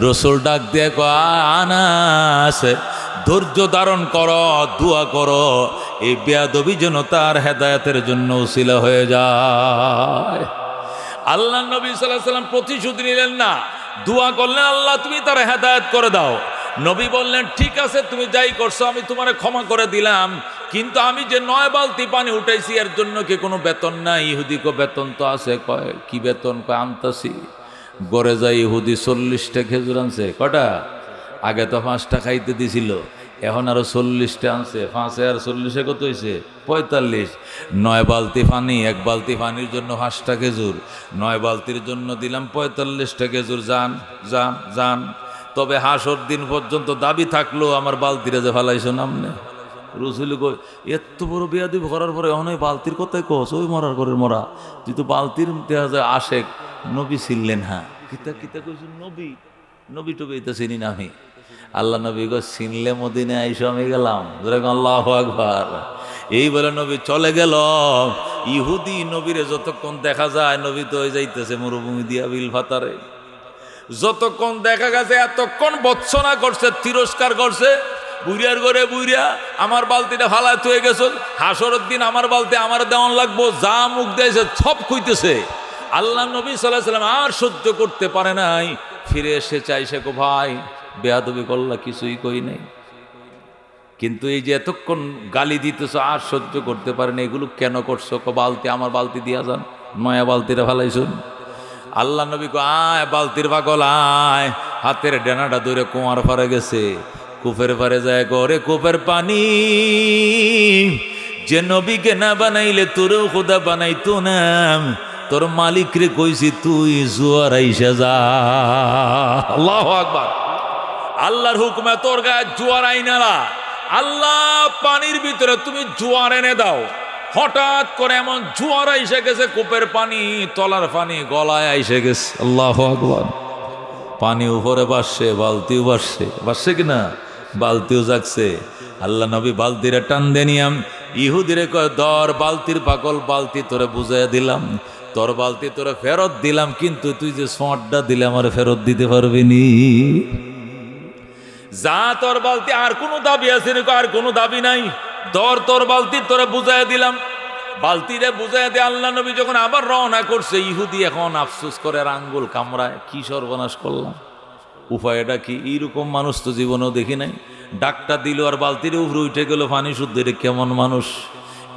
Speaker 1: রসুল ডাক দিয়ে কয়, আনাস, ধৈর্য ধারণ করো, দোয়া করো, এই বেয়াদবি যেন তার হেদায়েতের জন্য উসিলা হয়ে যায়। আল্লাহ নবী সাল্লাল্লাহু আলাইহি ওয়াসাল্লাম প্রতিশোধ নিলেন না, দোয়া করলেন, আল্লাহ তুমি তার হেদায়েত করে দাও। নবী বললেন, ঠিক আছে, তুমি যাই করছো আমি তোমারে ক্ষমা করে দিলাম, কিন্তু আমি যে 9 বালতি পানি উঠাইছি এর জন্য কি কোনো বেতন নাই? ইহুদি কো বেতন তো আছে। কয় কি বেতন? কয় আনতাছি। গড়ে যায় ইহুদি 40টা খেজুর আনছে। কটা? আগে তো 5টা খাইতে দিছিল, এখন আরো 40টা আনছে। 5 আর 40 কত হয়েছে? 45। 9 বালতি পানি, 1 বালতি পানির জন্য 5টা খেজুর, 9 বালতির জন্য দিলাম 45টা খেজুর। যান যান যান। তবে হাসর দিন পর্যন্ত দাবি থাকলো আমার বালতিরে যে ফালাইছো নামনে। রসুল কই, এত বড় বেয়াদি করার পরে এখন ওই বালতির কথাই কস, ওই মরার ঘরের মরা, তুই তো বালতির দেখা যায় আশেক। নবী ছিলেন, হ্যাঁ, কিতা কিতা কইছ? নবী নবী টবি তো চিনি না আমি। আল্লাহ নবী গো চিনলে মদিনে আইসো আমি গেলাম। আল্লাহু আকবার। এই বলে নবী চলে গেল। ইহুদি নবীরে যতক্ষণ দেখা যায়, নবী তো হয়ে যাইতেছে মরুভূমি দিয়া বিল ফাতারে, যতক্ষণ দেখা গেছে এতক্ষণ বৎসনা করছে, তিরস্কার করছে। বুড়িয়ার ঘরে বুড়িয়া, আমার বালতিটা ফালায় হয়ে গেছ, হাসরের দিন আমার বালতি আমার দেওয়ান লাগবো, যা মুখ দিয়েছে সব খুইতেছে। আল্লাহ নবী সাল্লাল্লাহু আলাইহি ওয়াসাল্লাম আর সহ্য করতে পারে নাই, ফিরে এসে চাইছে, গো ভাই বেয়াদবি করলা, কিছুই কই নাই, কিন্তু এই যে এতক্ষণ গালি দিতেছ আর সহ্য করতে পারে না, এগুলো কেন করছো? বালতি আমার বালতি দিয়া যান, 9 বালতিটা ফালাইছুন। আল্লাহ নবী কো, আয় বালতির পাগল আয়। হাতের ডানাটা ধরে কুয়ার পারে গেছে, কূপের পারে যায়, করে কূপের পানি। যে নবীকে না বানাইলে তোরও খোদা বানাইতো না, তোর মালিক রে কইছি তুই জোয়ার আইসা যা। আল্লাহু আকবার। আল্লাহর হুকুমে তোর গায়ে জোয়ার আইনালা, আল্লাহ পানির ভিতরে তুমি জোয়ার এনে দাও। হঠাৎ করে এমন জোয়ার আইসে গেছে, কূপের পানি, তলার পানি গলায় আইসে গেছে। আল্লাহু আকবার। পানি উপরে ভাসছে, বালতিও ভাসছে, ভাসছে কিনা? বালতিও জাগছে। আল্লাহ নবী বালতিরে টান দিয়ে নিয়াম, ইহুদিরে কয়, ধর বালতির পাগল, বালতি তোরে বুঝাইয়া দিলাম, তোর বালতি তোরে ফেরত দিলাম, কিন্তু তুই যে সোঁয়ারটা দিলে আমার ফেরত দিতে পারবি নি। যা, তোর বালতি, আর কোনো দাবি আছে নাকি? আর কোনো দাবি নাই, ধর তোর বালতি তোরে বুঝাইয়া দিলাম। বালতিরে বুঝাইয়া দিয়ে আল্লাহ নবী যখন আবার রওনা করছে, ইহুদি এখন আফসোস করে, আর আঙ্গুল কামড়ায়, কি সর্বনাশ করলাম, উপায়টা কি? এইরকম মানুষ তো জীবনেও দেখি নাই। ডাকটা দিল আর বালতির উপরে উঠে গেল পানি শুদ্ধ। এটা কেমন মানুষ?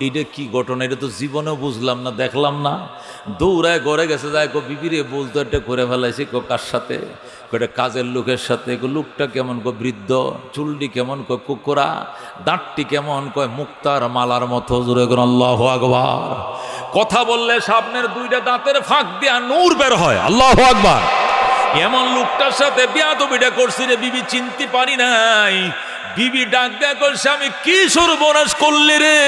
Speaker 1: এইটা কি ঘটনা? এটা তো জীবনেও বুঝলাম না, দেখলাম না। দৌড়ায় ঘরে গেছে, যায় কো বিবিরে বলতো এটা করে ফেলাইছি। কো কার সাথে? এটা কাজের লোকের সাথে। লোকটা কেমন? কো বৃদ্ধ। চুলটি কেমন? কো কুকুরা। দাঁতটি কেমন? কয় মুক্তার মালার মতো। জোরে করে আল্লাহু আকবার। কথা বললে সামনের 2টা দাঁতের ফাঁক দিয়া নূর বের হয়। আল্লাহু আকবার। এমন লোকটার সাথে বেয়াদবিটা করছি রে বিবি, চিনতে পারি নাই। বিবি ডাক দেয়া করছে, আমি কি সর্বনাশ করলি রে?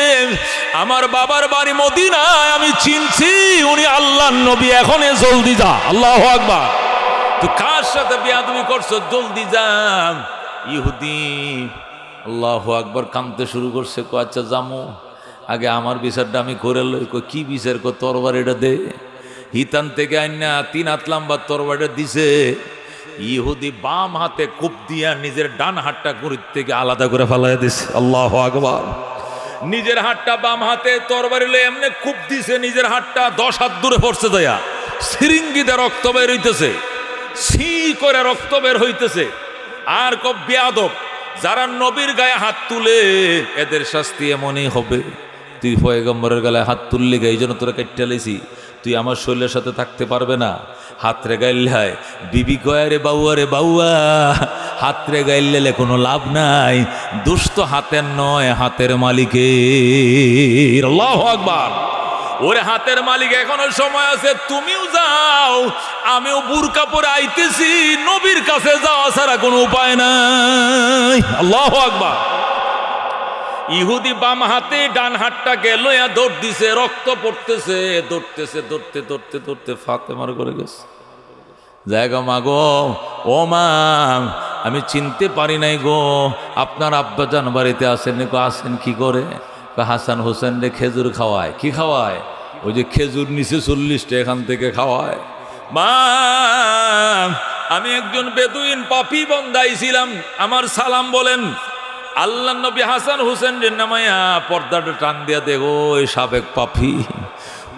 Speaker 1: আমার বাবার বাড়ি মদিনায়, আমি চিনছি, উনি আল্লাহর নবী, এখন জলদি যা। আল্লাহু আকবার। তুই কার সাথে বেয়াদবি করছো? জলদি যা। ইহুদি আল্লাহু আকবার কাঁদতে শুরু করছে। কো আচ্ছা জামু, আগে আমার বিচারটা আমি করে লই। কো কি বিচার? কো তরবারিটা দে। হিতান থেকে আইনা 3 হাত লম্বা তরবারিটা দিছে। ইহুদি বাম হাতে কূপ দিয়া নিজের ডান হাতটা গুড়ির থেকে আলাদা করে ফেলাই দিছে। আল্লাহু আকবার। নিজের হাতটা বাম হাতে তরবারি লয়ে এমনি কূপ দিছে, নিজের হাতটা 10 হাত দূরে পড়ছে। দয়া সিরিঙ্গিতে রক্ত বের হইতেছে, ছি করে রক্ত বের হইতেছে। আর কব বেয়াদব, যারা নবীর গায়ে হাত তুলে এদের শাস্তি এমনই হবে। তুই পয়গম্বরের গায়ে হাত তুললি গে, এই জন্য তোরা কেটে লেছি, তুই আমার শরীরের সাথে থাকতে পারবে না। হাত রে গাইল্লায় বিবি কয় রে বাউয়া রে বাউয়া, হাত রে গাইল্লে কোনো লাভ নাই, দুষ্ট হাতের নয় হাতের মালিকের। আল্লাহু আকবার। ওরে হাতের মালিক এখনো সময় আছে, তুমিও যাও, আমিও বুরকা পরে আইতেছি, নবীর কাছে যাওয়া ছাড়া কোনো উপায় নাই। আল্লাহু আকবার। ইহুদি বাম হাতে ডান হাতটা গেল, দৌড় দিছে, রক্ত পড়তেছে, দৌড়তেছে, দৌড়তে দৌড়তে দৌড়তে ফাতেমার করে গেছে। জায়গা মা গো, ও মা, আমি চিনতে পারি নাই গো, আপনার আব্বাজান বাড়িতে আসেন? আসেন কি করে? হাসান হোসেন রে খেজুর খাওয়ায়। কি খাওয়ায়? ওই যে খেজুর নিচে 40টা এখান থেকে খাওয়ায়। মা, আমি একজন বেদুইন পাপী বন্দাইছিলাম, আমার সালাম বলেন। আল্লাহ নবী হাসান হোসেন রে নামাইয়া পর্দাটা টান দিয়া দেখো, ওই সাবেক পাপী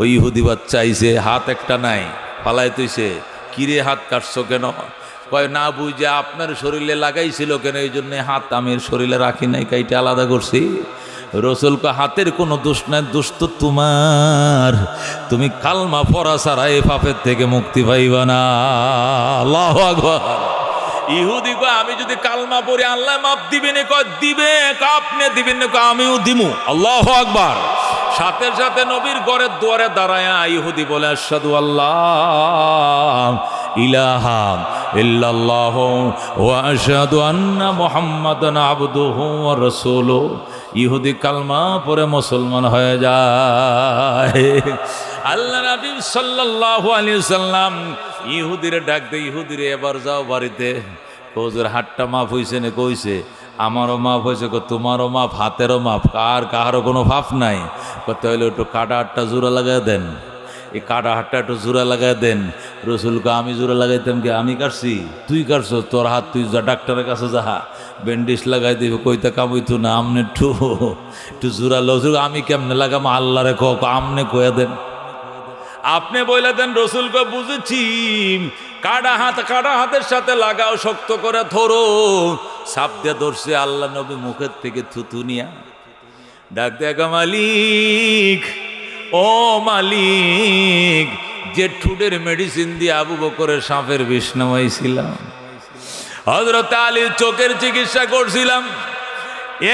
Speaker 1: ওই ইহুদি বাচ্চা আইছে, হাত একটা নাই, পালাই তুইছে। কিরে হাত কাটছো কেন? কয় না বুঝে আপনার শরীরে লাগাইছিল কেন, এই জন্য হাত আমি শরীরে রাখি নাই, কাইটা আলাদা করছি। রসুল কয় হাতের কোনো দোষ নাই, দোষ তো তোমার, তুমি কালমা পড়া ছাড়া এই পাপের থেকে মুক্তি পাইবা না। আল্লাহু আকবার। ইহুদি কয় আমি যদি কালমা পড়ি আল্লাহ মাপ দিবেন? কয় দিবে। আপনি দিবেন না? আমিও দিমু। আল্লাহু আকবার। সাথে সাথে নবীর ঘরের দুয়ারে দাঁড়ায়া ইহুদি বলে আশহাদু আল্লাহ ইলাহা ইল্লাল্লাহু ওয়া আশহাদু আন্না মুহাম্মাদান আবদুহু ওয়া রাসূলুহু। ইহুদি কালমা পড়ে মুসলমান হয়ে যায়। আল্লাহ নবী সাল্লাল্লাহু আলাইহি সাল্লাম ইহুদিরে ডাক দে, ইহুদিরে এবার যাও বাড়িতে। হুজুর হাতটা মাফ হইছে না? কইছে আমারও মাফ হয়েছে। তোমারও মাফ, হাতেরও মাফ, কাহারও কোনো ভাব নাই। করতে হইলে একটু কাটা হাতটা জোড়া লাগাই দেন, এই কাটা হাতটা একটু জোড়া লাগাই দেন। রসুলকে আমি জোড়া লাগাইতাম কি? আমি কাটছি? তুই কাটছ? তোর হাত তুই যা ডাক্তারের কাছে যাহা, ব্যান্ডেজ লাগাই দিবে, কইতে কামইতো না। আমনে একটু জোড়া লো। আমি কেমনে লাগাম? আল্লাহরে আমনে কয়ে দেন, আপনি বইলা দেন। রসুলকে বুঝেছি, কাটা হাতের সাথে লাগাও, শক্ত করে ধরো। সাপ দিয়ে ধরছে। আল্লাহ নবী মুখের থেকে থুতু নিয়া ডাক দেখা, মালিক, ও মালিক, যে ঠুটের মেডিসিন দিয়ে আবু বকরের সাপের বিষ নামাইছিলাম, হযরত আলীর চোখের চিকিৎসা করছিলাম,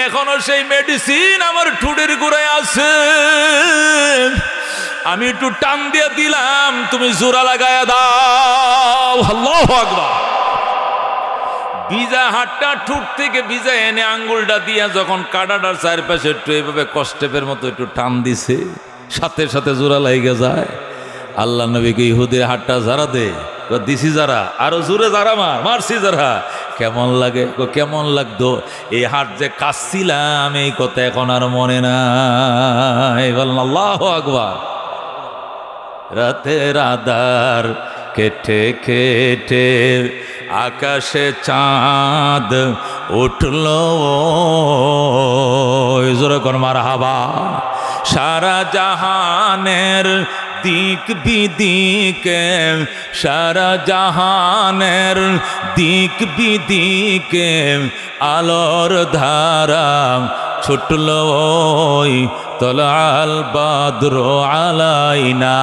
Speaker 1: এখনো সেই মেডিসিন আমার ঠুটের গোড়ায় আছে। আমি একটু টান দিয়ে দিলাম, তুমি জোড়া লাগায়া দাও। আল্লাহু আকবার। ভিজা হাতটা ঠুট থেকে ভিজা এনে আঙ্গুলটা দিয়া যখন কাটাটার চারপাশে একটু এইভাবে কষ্টেপের মতো একটু টান দিছে, সাথে সাথে জোড়া লাইগে যায়। আল্লাহ নবীকে ইহুদির হাতটা যারা দে, দিছি যারা, আরো জোরে যারা মারছি যারা, কেমন লাগে? কেমন লাগতো? এই হাত যে কাশছিলাম, এই কথা এখন আর মনে নাই। বলেন আল্লাহু আকবার। রাতের আধার কেটে কেটে আকাশে চাঁদ উঠল, জোরে কর মারহাবা। সারা জাহানের দিক বিদিকে, সারা জাহানের দিক বিদিকে আলোর ধারা ছুটল, তলাল বাদ্র আলাইনা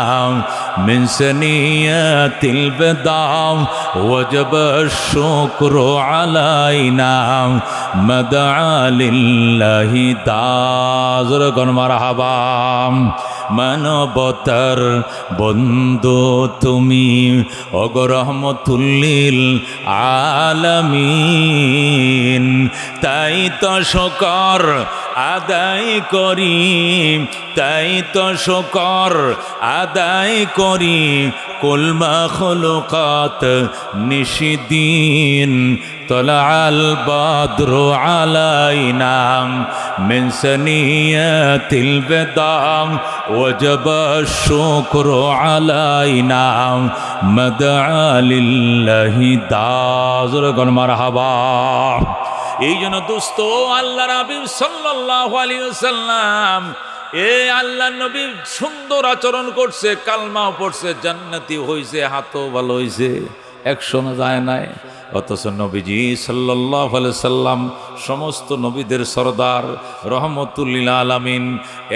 Speaker 1: মিন সানিয়াতিল বিদাম ওয়াজব শুকরু আলাইনা মাদআ লিল্লাহি তাআলা। গণ মারহাবা। মানবতার বন্ধু তুমি, ওগো রহমতুল লিল আলামিন, তাই তো শুকর আদায় করি, তাই তো শুকর আদায় করি, কুল মাখলুকাত নিশিদিন তলাআল বাদ্রু আলাইনা মিন সানিয়াতিল বিদাম ওয়াজব শুকরু আলাইনা মাদআ লিল্লাহি তাআলা। মারহাবা। এই জন্য দোস্ত, আল্লাহ নবী সাল্লাল্লাহু আলাইহি ওয়াসাল্লাম এ আল্লাহ নবী সুন্দর আচরণ করছে, কালমাও পড়ছে, জান্নাতি হইছে, হাতও ভালো হইছে, 100 না যায় নাই। অথচ নবীজি সাল্লাল্লাহু আলাইহি সাল্লাম সমস্ত নবীদের সরদার, রহমতুল্লিল আলামিন,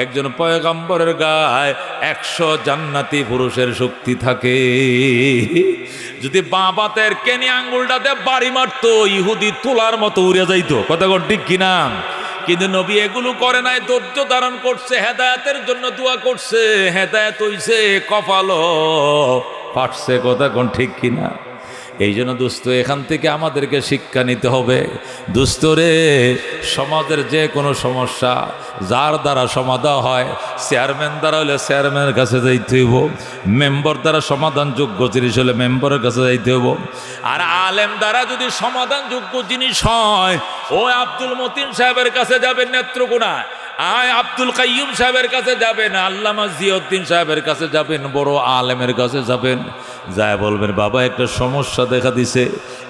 Speaker 1: একজন পয়গম্বরের গায়ে 100 জান্নাতি পুরুষের শক্তি থাকে। যদি বাঁ বাতের কেনি আঙ্গুলটাতে বাড়ি মারতো, ইহুদি তোলার মতো উড়ে যাইতো। কথা কোন ঠিক কিনা? কিন্তু নবী এগুলো করে নাই, ধৈর্য ধারণ করছে, হেদায়েতের জন্য দোয়া করছে, হেদায়েত হইছে, কপালও ফাটছে। কথা কোন ঠিক কিনা? এই জন্য দোস্ত, এখান থেকে আমাদেরকে শিক্ষা নিতে হবে। দোস্ত রে, সমাজের যে কোনো সমস্যা যার দ্বারা সমাধান হয়, চেয়ারম্যান দ্বারা হলে চেয়ারম্যানের কাছে যাইতে হইব, মেম্বার দ্বারা সমাধানযোগ্য জিনিস হলে মেম্বারের কাছে যাইতে হইব। আর আলেম দ্বারা যদি সমাধানযোগ্য জিনিস হয়, ওই আব্দুল মতিন সাহেবের কাছে যাবেন নেত্রকোনায়, আব্দুল কাইয়ুম সাহেবের কাছে যাবেন, আল্লামা জিয়াউদ্দিন সাহেবের কাছে যাবেন, বড় আলেমের কাছে যাবেন, যায় বলবেন বাবা একটা সমস্যা দেখা দিছে,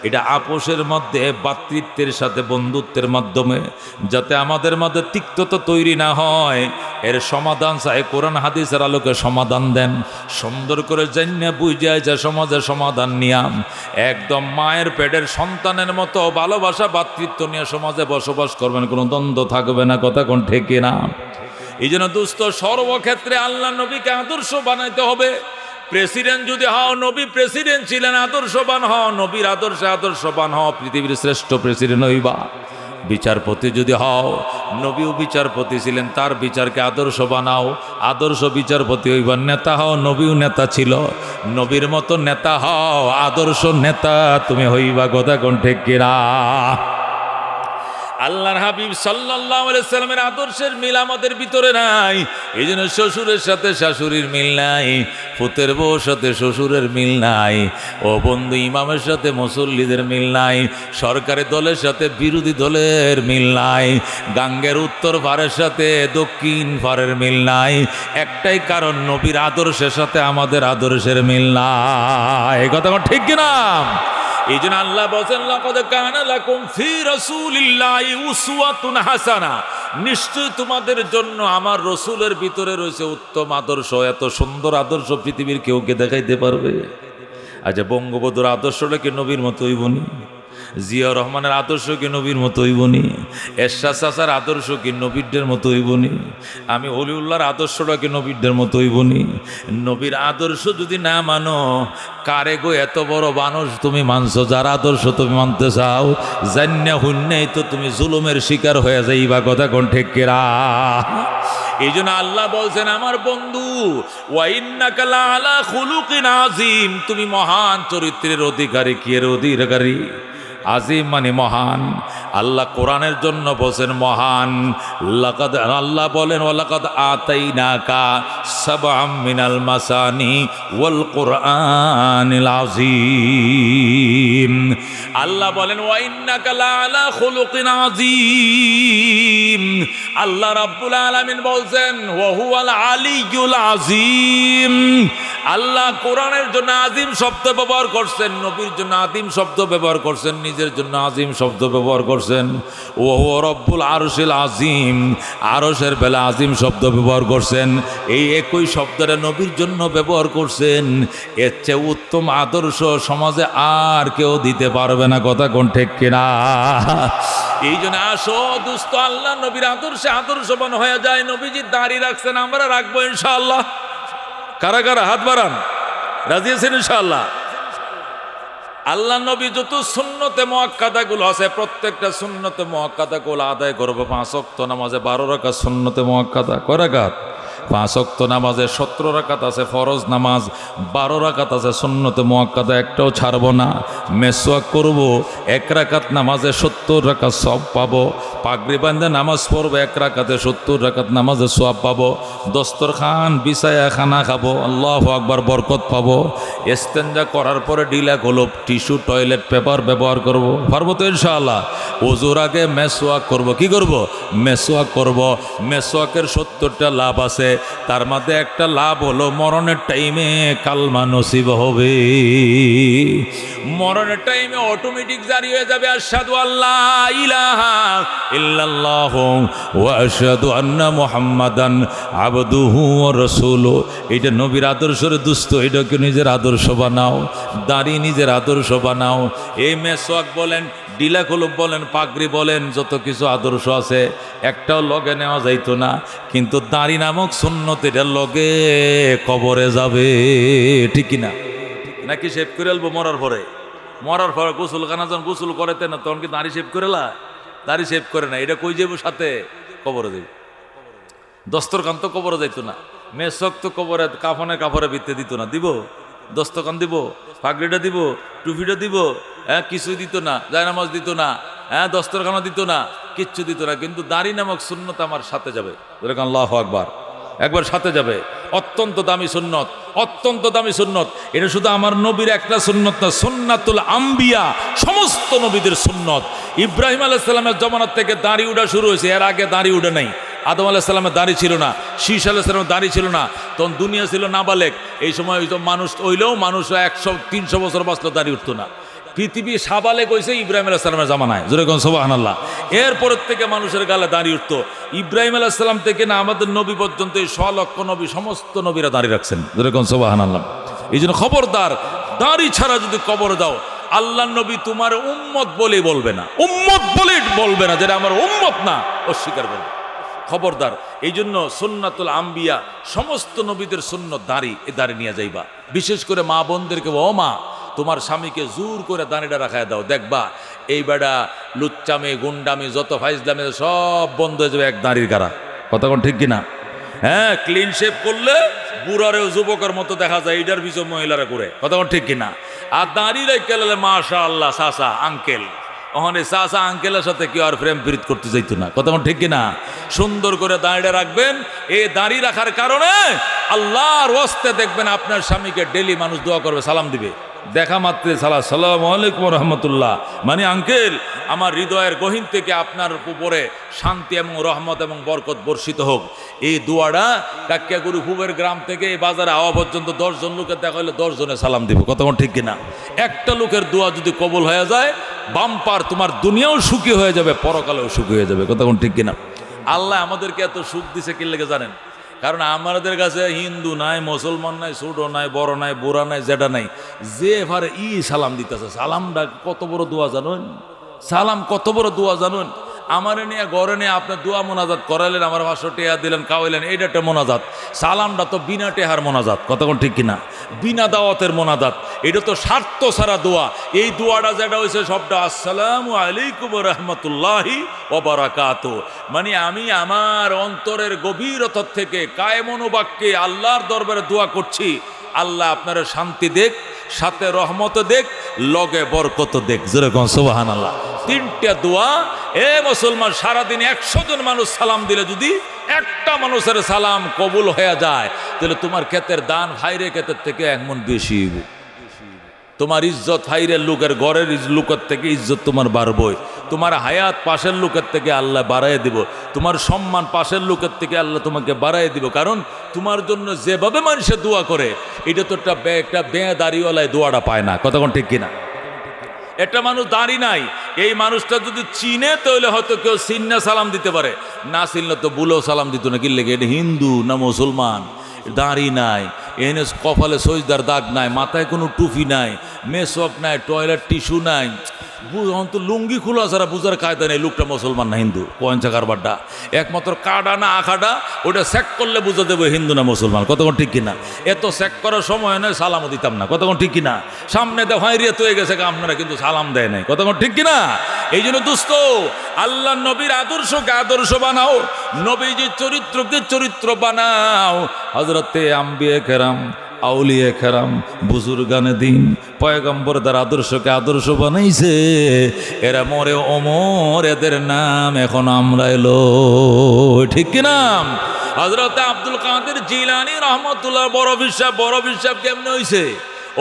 Speaker 1: এটা আপোষের মধ্যে, ভ্রাতৃত্বের সাথে বন্ধুত্বের মাধ্যমে যাতে আমাদের মধ্যে তিক্ততা তৈরি না হয়, এর সমাধান চাই, কোরআন হাদিসের আলোকে সমাধান দেন। সুন্দর করে জানিয়ে বুঝায় যে সমাজের সমাধান নিয়াম একদম মায়ের পেটের সন্তানের মতো ভালোবাসা, ভ্রাতৃত্ব নিয়ে সমাজে বসবাস করবেন, কোনো দ্বন্দ্ব থাকবে না। কথা কোন ঠিক না? এই জন্য দুস্থ সর্বক্ষেত্রে আল্লাহ নবীকে আদর্শ বানাইতে হবে। প্রেসিডেন্ট যদি হও, নবী প্রেসিডেন্ট ছিলেন, আদর্শবান হও, নবীর আদর্শে আদর্শবান হও, পৃথিবীর শ্রেষ্ঠ প্রেসিডেন্ট হইবা। বিচারপতি যদি হও, নবীও বিচারপতি ছিলেন, তার বিচারকে আদর্শ বানাও, আদর্শ বিচারপতি হইবা। নেতা হও, নবীও নেতা ছিল, নবীর মতো নেতা হও, আদর্শ নেতা তুমি হইবা। কথা কোন ঠিক কিনা? আল্লাহর হাবিব সাল্লাল্লাহু আলাইহি সাল্লামের আদর্শের মিল আমাদের ভিতরে নাই। এই জন্য শ্বশুরের সাথে শাশুড়ির মিল নাই, পুতের বউর সাথে শ্বশুরের মিল নাই, ও বন্ধু ইমামের সাথে মুসল্লিদের মিল নাই, সরকারি দলের সাথে বিরোধী দলের মিল নাই, গাঙ্গের উত্তর পারের সাথে দক্ষিণ পারের মিল নাই। একটাই কারণ, নবীর আদর্শের সাথে আমাদের আদর্শের মিল নাই। এই কথা ঠিক কিনা? এই জন্য আল্লাহ বলেন, লাকাদ কানা লাকুম ফি রাসূলিল্লাহি উসওয়াতুন হাসানা, নিশ্চয় তোমাদের জন্য আমার রসুলের ভিতরে রয়েছে উত্তম আদর্শ। এত সুন্দর আদর্শ পৃথিবীর কেউ কে দেখাইতে পারবে? আচ্ছা, বঙ্গবন্ধুর আদর্শটা কি নবীর মতো হইবনি? জিয়া রহমানের আদর্শ কি নবীর মতো হইবনি? এরশাদ চাচার আদর্শ কি নবীরদের মতো হইবনি? আমি অলিউল্লাহর আদর্শটা কি নবীরদের মতো হইবনি? নবীর আদর্শ যদি না মানো, কারে গো এত বড় মানুষ তুমি মানছো, যার আদর্শ তুমি মানতে চাও, জান্না হুন্নেই তো তুমি জুলুমের শিকার হয়ে যাইবা। কথা কোন ঠিক কিনা? এই জন্য আল্লাহ বলছেন, আমার বন্ধু, ওয়া ইন্নাকা লাআলা খুলুকিন আযীম, তুমি মহান চরিত্রের অধিকারী। কি এর অধিকারী? আজিম মানে মহান। আল্লাহ কোরআনের জন্য বলছেন মহান। লাকাদ, আল্লাহ বলেন, ওয়ালাকাদ আতাইনাকা সাবআম মিনাল মাসানি ওয়াল কুরআনিল আযীম। আল্লাহ বলেন, ওয়া ইন্নাকা লাআলা খুলুকিন আযীম। আল্লাহ রাব্বুল আলামিন বলছেন, ওয়া হুয়াল আলিয়্যুল আযীম। আল্লাহ কোরআনের জন্য আজিম শব্দ ব্যবহার করছেন, নবীর জন্য আদিম শব্দ ব্যবহার করছেন, নিজের জন্য আজিম শব্দ ব্যবহার করছেন। ও রব্বুল আরশিল আজিম, আরশের বেলা আজিম শব্দ ব্যবহার করছেন। এই একই শব্দটা নবীর জন্য ব্যবহার করছেন। এর চেয়ে উত্তম আদর্শ সমাজে আর কেউ দিতে পারবে না। কথা কোন ঠিক কিনা? এই জন্য আসো দুস্থ, আল্লাহ নবীর আদর্শে আদর্শবান হয়ে যায়। নবীজি দাড়ি রাখছেন, আমরা রাখবো ইনশাআল্লাহ। কারা কারা হাত বাড়ান? রাজি আছেন ইনশাআল্লাহ? আল্লাহ নবী যত সুন্নতে মুআক্কাদা গুলো আছে, প্রত্যেকটা সুন্নতে মুআক্কাদা গুলো আদায় করবো। 5 ওয়াক্ত নামাজে 12 রাকাত সুন্নতে মুআক্কাদা। কয় রাকাত? 5 ওয়াক্ত নামাজে 17 রাকাত আছে ফরজ নামাজ, 12 রাকাত আছে সুন্নতে মুআক্কাদা, একটাও ছাড়বো না। মেসওয়াক করব, 1 রাকাত নামাজে 70 রাকাত সওয়াব পাবো। পাগড়ি বাঁধে নামাজ পড়বো, 1 রাকাতে 70 রাকাত নামাজে সওয়াব পাবো। দস্তরখান বিছায়া খানা খাবো, আল্লাহু আকবার, বরকত পাবো। ইস্তেঞ্জা করার পরে ঢিলা গোলপ টিস্যু টয়লেট পেপার ব্যবহার করব, পারবো তো ইনশাআল্লাহ? ওজুর আগে মেসওয়াক করব। কি করব? মেসওয়াক করব। মেসওয়াকের 70টা লাভ আছে, তার মধ্যে একটা লাভ হলো মরণের টাইমে কালমা নসিব হবে। মরণের টাইমে অটোমেটিক জারি হয়ে যাবে আশহাদু আল্লা ইলাহা ইল্লাল্লাহু ওয়া আশহাদু আন্না মুহাম্মাদান আবদুহু ওয়া রাসূলুহু। এটা নবীর আদর্শের দুস্থ, এটাকে নিজের আদর্শ বানাও, দাড়ি নিজের আদর্শ বানাও। এই মেসওয়াক বলেন, ডিলা কলব বলেন, পাগড়ি বলেন, যত কিছু আদর্শ আছে একটাও লগে নেওয়া যাইতো না, কিন্তু দাড়ি নামক সুন্নত এটা লগে কবরে যাবে। ঠিক কিনা? নাকি শেভ করে আলবো মরার পরে? মরার পরে গোসলখানা যখন গোসল করেতে না তখন কি দাড়ি শেভ করে লা? দাড়ি শেভ করে না, এটা কই যাবো সাথে? কবরে দেব। দস্তরখান তো কবরে যাইতো না, মেসক তো কবরে কাপড়ে ভিত্তে দিত না। দিব? দস্তরখান দিব, পাগড়িটা দিব, টুপিটা দিব, হ্যাঁ কিছুই দিত না, জায়নামাজ দিত না, হ্যাঁ দস্তরখানা দিত না, কিচ্ছু দিত না, কিন্তু দাড়ি নামক সুন্নত আমার সাথে যাবে। আল্লাহু আকবার, একবার সাথে যাবে। অত্যন্ত দামি সুন্নত, অত্যন্ত দামি সুন্নত। এটা শুধু আমার নবীর একটা সুন্নত না, সুন্নাতুল আম্বিয়া, সমস্ত নবীদের সুন্নত। ইব্রাহিম আলাইহিস সালামের জমানার থেকে দাড়ি উঠা শুরু হয়েছে, এর আগে দাড়ি উঠে নাই। আদম আলাইহিস সালামের দাড়ি ছিল না, শীশ আলাইহিস সালামের দাড়ি ছিল না, তখন দুনিয়া ছিল নাবালেক। এই সময় ওই মানুষ হইলেও মানুষ 100-300 বছর বাঁচলেও দাড়ি উঠতো না। পৃথিবী সাবালেক হয়েছে ইব্রাহিম আলাইহিস সালামের জামানায়, জোরে কোন সুবহানাল্লাহ। এরপরের থেকে মানুষের গালে দাড়ি উঠতো। ইব্রাহিম আলাইহিস সালাম থেকে না আমাদের নবী পর্যন্ত এই 100 লক্ষ নবী, সমস্ত নবীরা দাড়ি রাখছেন, জোরে কোন সুবহানাল্লাহ। এই জন্য খবরদার, দাড়ি ছাড়া যদি কবরে দাও, আল্লাহ নবী তোমার উম্মত বলেই বলবে না, উম্মত বলেই বলবে না, যেটা আমার উম্মত না, অস্বীকার করবে। খবরদার। এই জন্য সুন্নাতুল আম্বিয়া, সমস্ত নবীদের সুন্নত দাড়ি, এ দাড়ি নিয়ে যাইবা। বিশেষ করে মা বোনদেরকে, ও মা তোমার স্বামীকে জোর করে দাড়িটা রাখায় দাও, দেখবা এই বেড়া লুচ্চামি গুন্ডামি যত ফাইজলামি সব বন্ধ হয়ে যাবে এক দাড়ির গাড়া। কথা কোন ঠিক কিনা? হ্যাঁ, ক্লিন শেভ করলে বুড়ারেও যুবকের মতো দেখা যায়, এটার পিছনে মহিলারা করে। কথা কোন ঠিক কিনা? আর দাড়ি রেখে মাশাআল্লাহ চাচা আঙ্কেল, ওখানে চাচা আঙ্কেলের সাথে কেউ আর প্রেম প্রীত করতে যাইতো না। কথা ঠিক কিনা? সুন্দর করে দাঁড়িয়ে রাখবেন। এই দাঁড়িয়ে রাখার কারণে আল্লাহর ওয়াস্তে দেখবেন আপনার স্বামীকে ডেলি মানুষ দোয়া করবে, সালাম দিবে, দেখা মাত্রে আসসালামু আলাইকুম রহমতুল্লাহ, মানে আঙ্কেল আমার হৃদয়ের গহীন থেকে আপনার উপরে শান্তি এবং রহমত এবং বরকত বর্ষিত হোক। এই দোয়াটা কাকিয়াগুরু হুবের গ্রাম থেকে এই বাজারে আওয়া পর্যন্ত 10 জন লোকের দেখা হলে 10 জনে সালাম দিব। কত ঠিক কিনা? একটা লোকের দোয়া যদি কবুল হয়ে যায়, বাম্পার, তোমার দুনিয়াও সুখী হয়ে যাবে, পরকালেও সুখী হয়ে যাবে। কত ঠিক কিনা? আল্লাহ আমাদেরকে এত সুখ দিছে কি লেগে জানেন? কারণ আমাদের কাছে হিন্দু নাই, মুসলমান নাই, ছোট নাই, বড় নাই, বুড়া নাই, যেটা নাই, যে এবারে সালাম দিতেছে, সালামটা কত বড় দোয়া জানুন, সালাম কত বড় দোয়া জানুন। আমারে নিয়ে ঘরে নিয়ে আপনার দোয়া মোনাজাত করাইলেন, আমার 500 টাকা দিলেন, খাওয়াইলেন, এইটা একটা মোনাজাত। সালামটা তো বিনা টেহার মোনাজাত। কতক্ষণ ঠিক কিনা? বিনা দাওয়াতের মোনাজাত। এটা তো স্বার্থ ছাড়া দোয়া। এই দোয়াটা যেটা হয়েছে সবটা আসসালামু আলাইকুম রহমতুল্লাহি ওয়া বারাকাতুহু, মানে আমি আমার অন্তরের গভীরতা থেকে কায়মনোবাক্যে আল্লাহর দরবারে দোয়া করছি, আল্লাহ আপনার শান্তি দেখ, সাথে রহমত দেখ, লগে বরকত দেখ। যেরকম সুবহানাল্লাহ। 3টা দোয়া। এ মুসলমান, সারাদিন 100 জন মানুষ সালাম দিলে যদি একটা মানুষের সালাম কবুল হয়ে যায়, তাহলে তোমার ক্ষেতের দান ভাইরে ক্ষেতের থেকে 1 মণ বেশি। তোমার ইজ্জত ভাইরের লোকের ঘরের লোকের থেকে ইজ্জত তোমার বাড়বই। তোমার হায়াত পাশের লোকের থেকে আল্লাহ বাড়াই দিব। তোমার সম্মান পাশের লোকের থেকে আল্লাহ তোমাকে বাড়াই দিব। কারণ তোমার জন্য যেভাবে মানুষে দোয়া করে, এটা তো একটা দাড়িওয়ালায় দোয়াটা পায় না। কতক্ষণ ঠিক কিনা? একটা মানুষ দাড়ি নাই, এই মানুষটা যদি চিনে তাহলে হয়তো কেউ চিন্না সালাম দিতে পারে, না চিনলে তো বুলেও সালাম দিত না। কি লেগে? এটা হিন্দু না মুসলমান, দাড়ি নাই, এনে কপালে সজদার দাগ নাই, মাথায় কোনো টুপি নাই, মেসওয়াক নাই, টয়লেট টিস্যু নাই, তো লুঙ্গি খোলা ছাড়া বুঝার কায়দা নেই লোকটা মুসলমান না হিন্দু। পয়সা কারবারটা একমাত্র কাটা না আখাটা, ওটা চেক করলে বুঝা দেবো হিন্দু না মুসলমান। কতক্ষণ ঠিক কিনা? এত চেক করার সময় নয়, সালামও দিতাম না। কতক্ষণ ঠিক কিনা? সামনে দেখাইরিয়া তো হয়ে গেছে আপনারা, কিন্তু সালাম দেয় নাই। কতক্ষণ ঠিক কিনা? এই জন্য দোস্ত, আল্লাহ নবীর আদর্শকে আদর্শ বানাও, নবীজির চরিত্রকে চরিত্র বানাও। হযরতে আম্বিয়া কেরাম, আউলিয়া কেরাম, বুজুর্গানে দিন, পয়গম্বরদের আদর্শকে আদর্শ বানাইছে। এরা মরে ওমর, এদের নাম এখন আমরা এলো। ঠিক কিনা? হযরতে আব্দুল কাদের জিলানী রহমতুল্লাহ বড় বিশ্বাস কেমনে হইছে?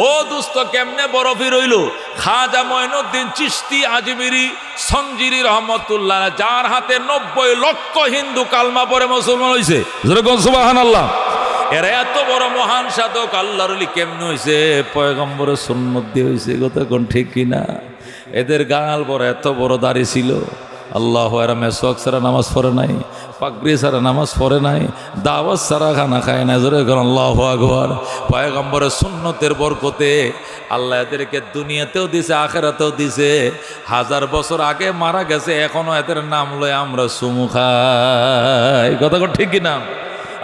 Speaker 1: ও দোস্ত কেমনে বরফি রইল? খাজা মঈনুদ্দিন চিশতি আজমিরি সঞ্জিরি রহমতুল্লাহ, যার হাতে 90 লক্ষ হিন্দু কালমা পড়ে মুসলমান হয়েছে, যেরকম সুবহানাল্লাহ। এরা এত বড় মহান সাধক আল্লাহর ওলি কেমনে হয়েছে? পয়গম্বরের সুন্নত দিয়ে হয়েছে। কথা কোন ঠিক কিনা? এদের গাল বড় এত বড় দাড়ি ছিল। আল্লাহ, এরা মেসওয়াক ছাড়া নামাজ পড়ে নাই, পাগড়ি ছাড়া নামাজ পড়ে নাই, দাওয়াত ছাড়া খানা খায় না। জোরে করেন আল্লাহু আকবার। পয়গম্বরের সুন্নতের বরকতে আল্লাহ এদেরকে দুনিয়াতেও দিছে, আখিরাতেও দিছে। 1000 বছর আগে মারা গেছে, এখনো এদের নাম লয় আমরা চুমু খাই। কথা ঠিক কিনা?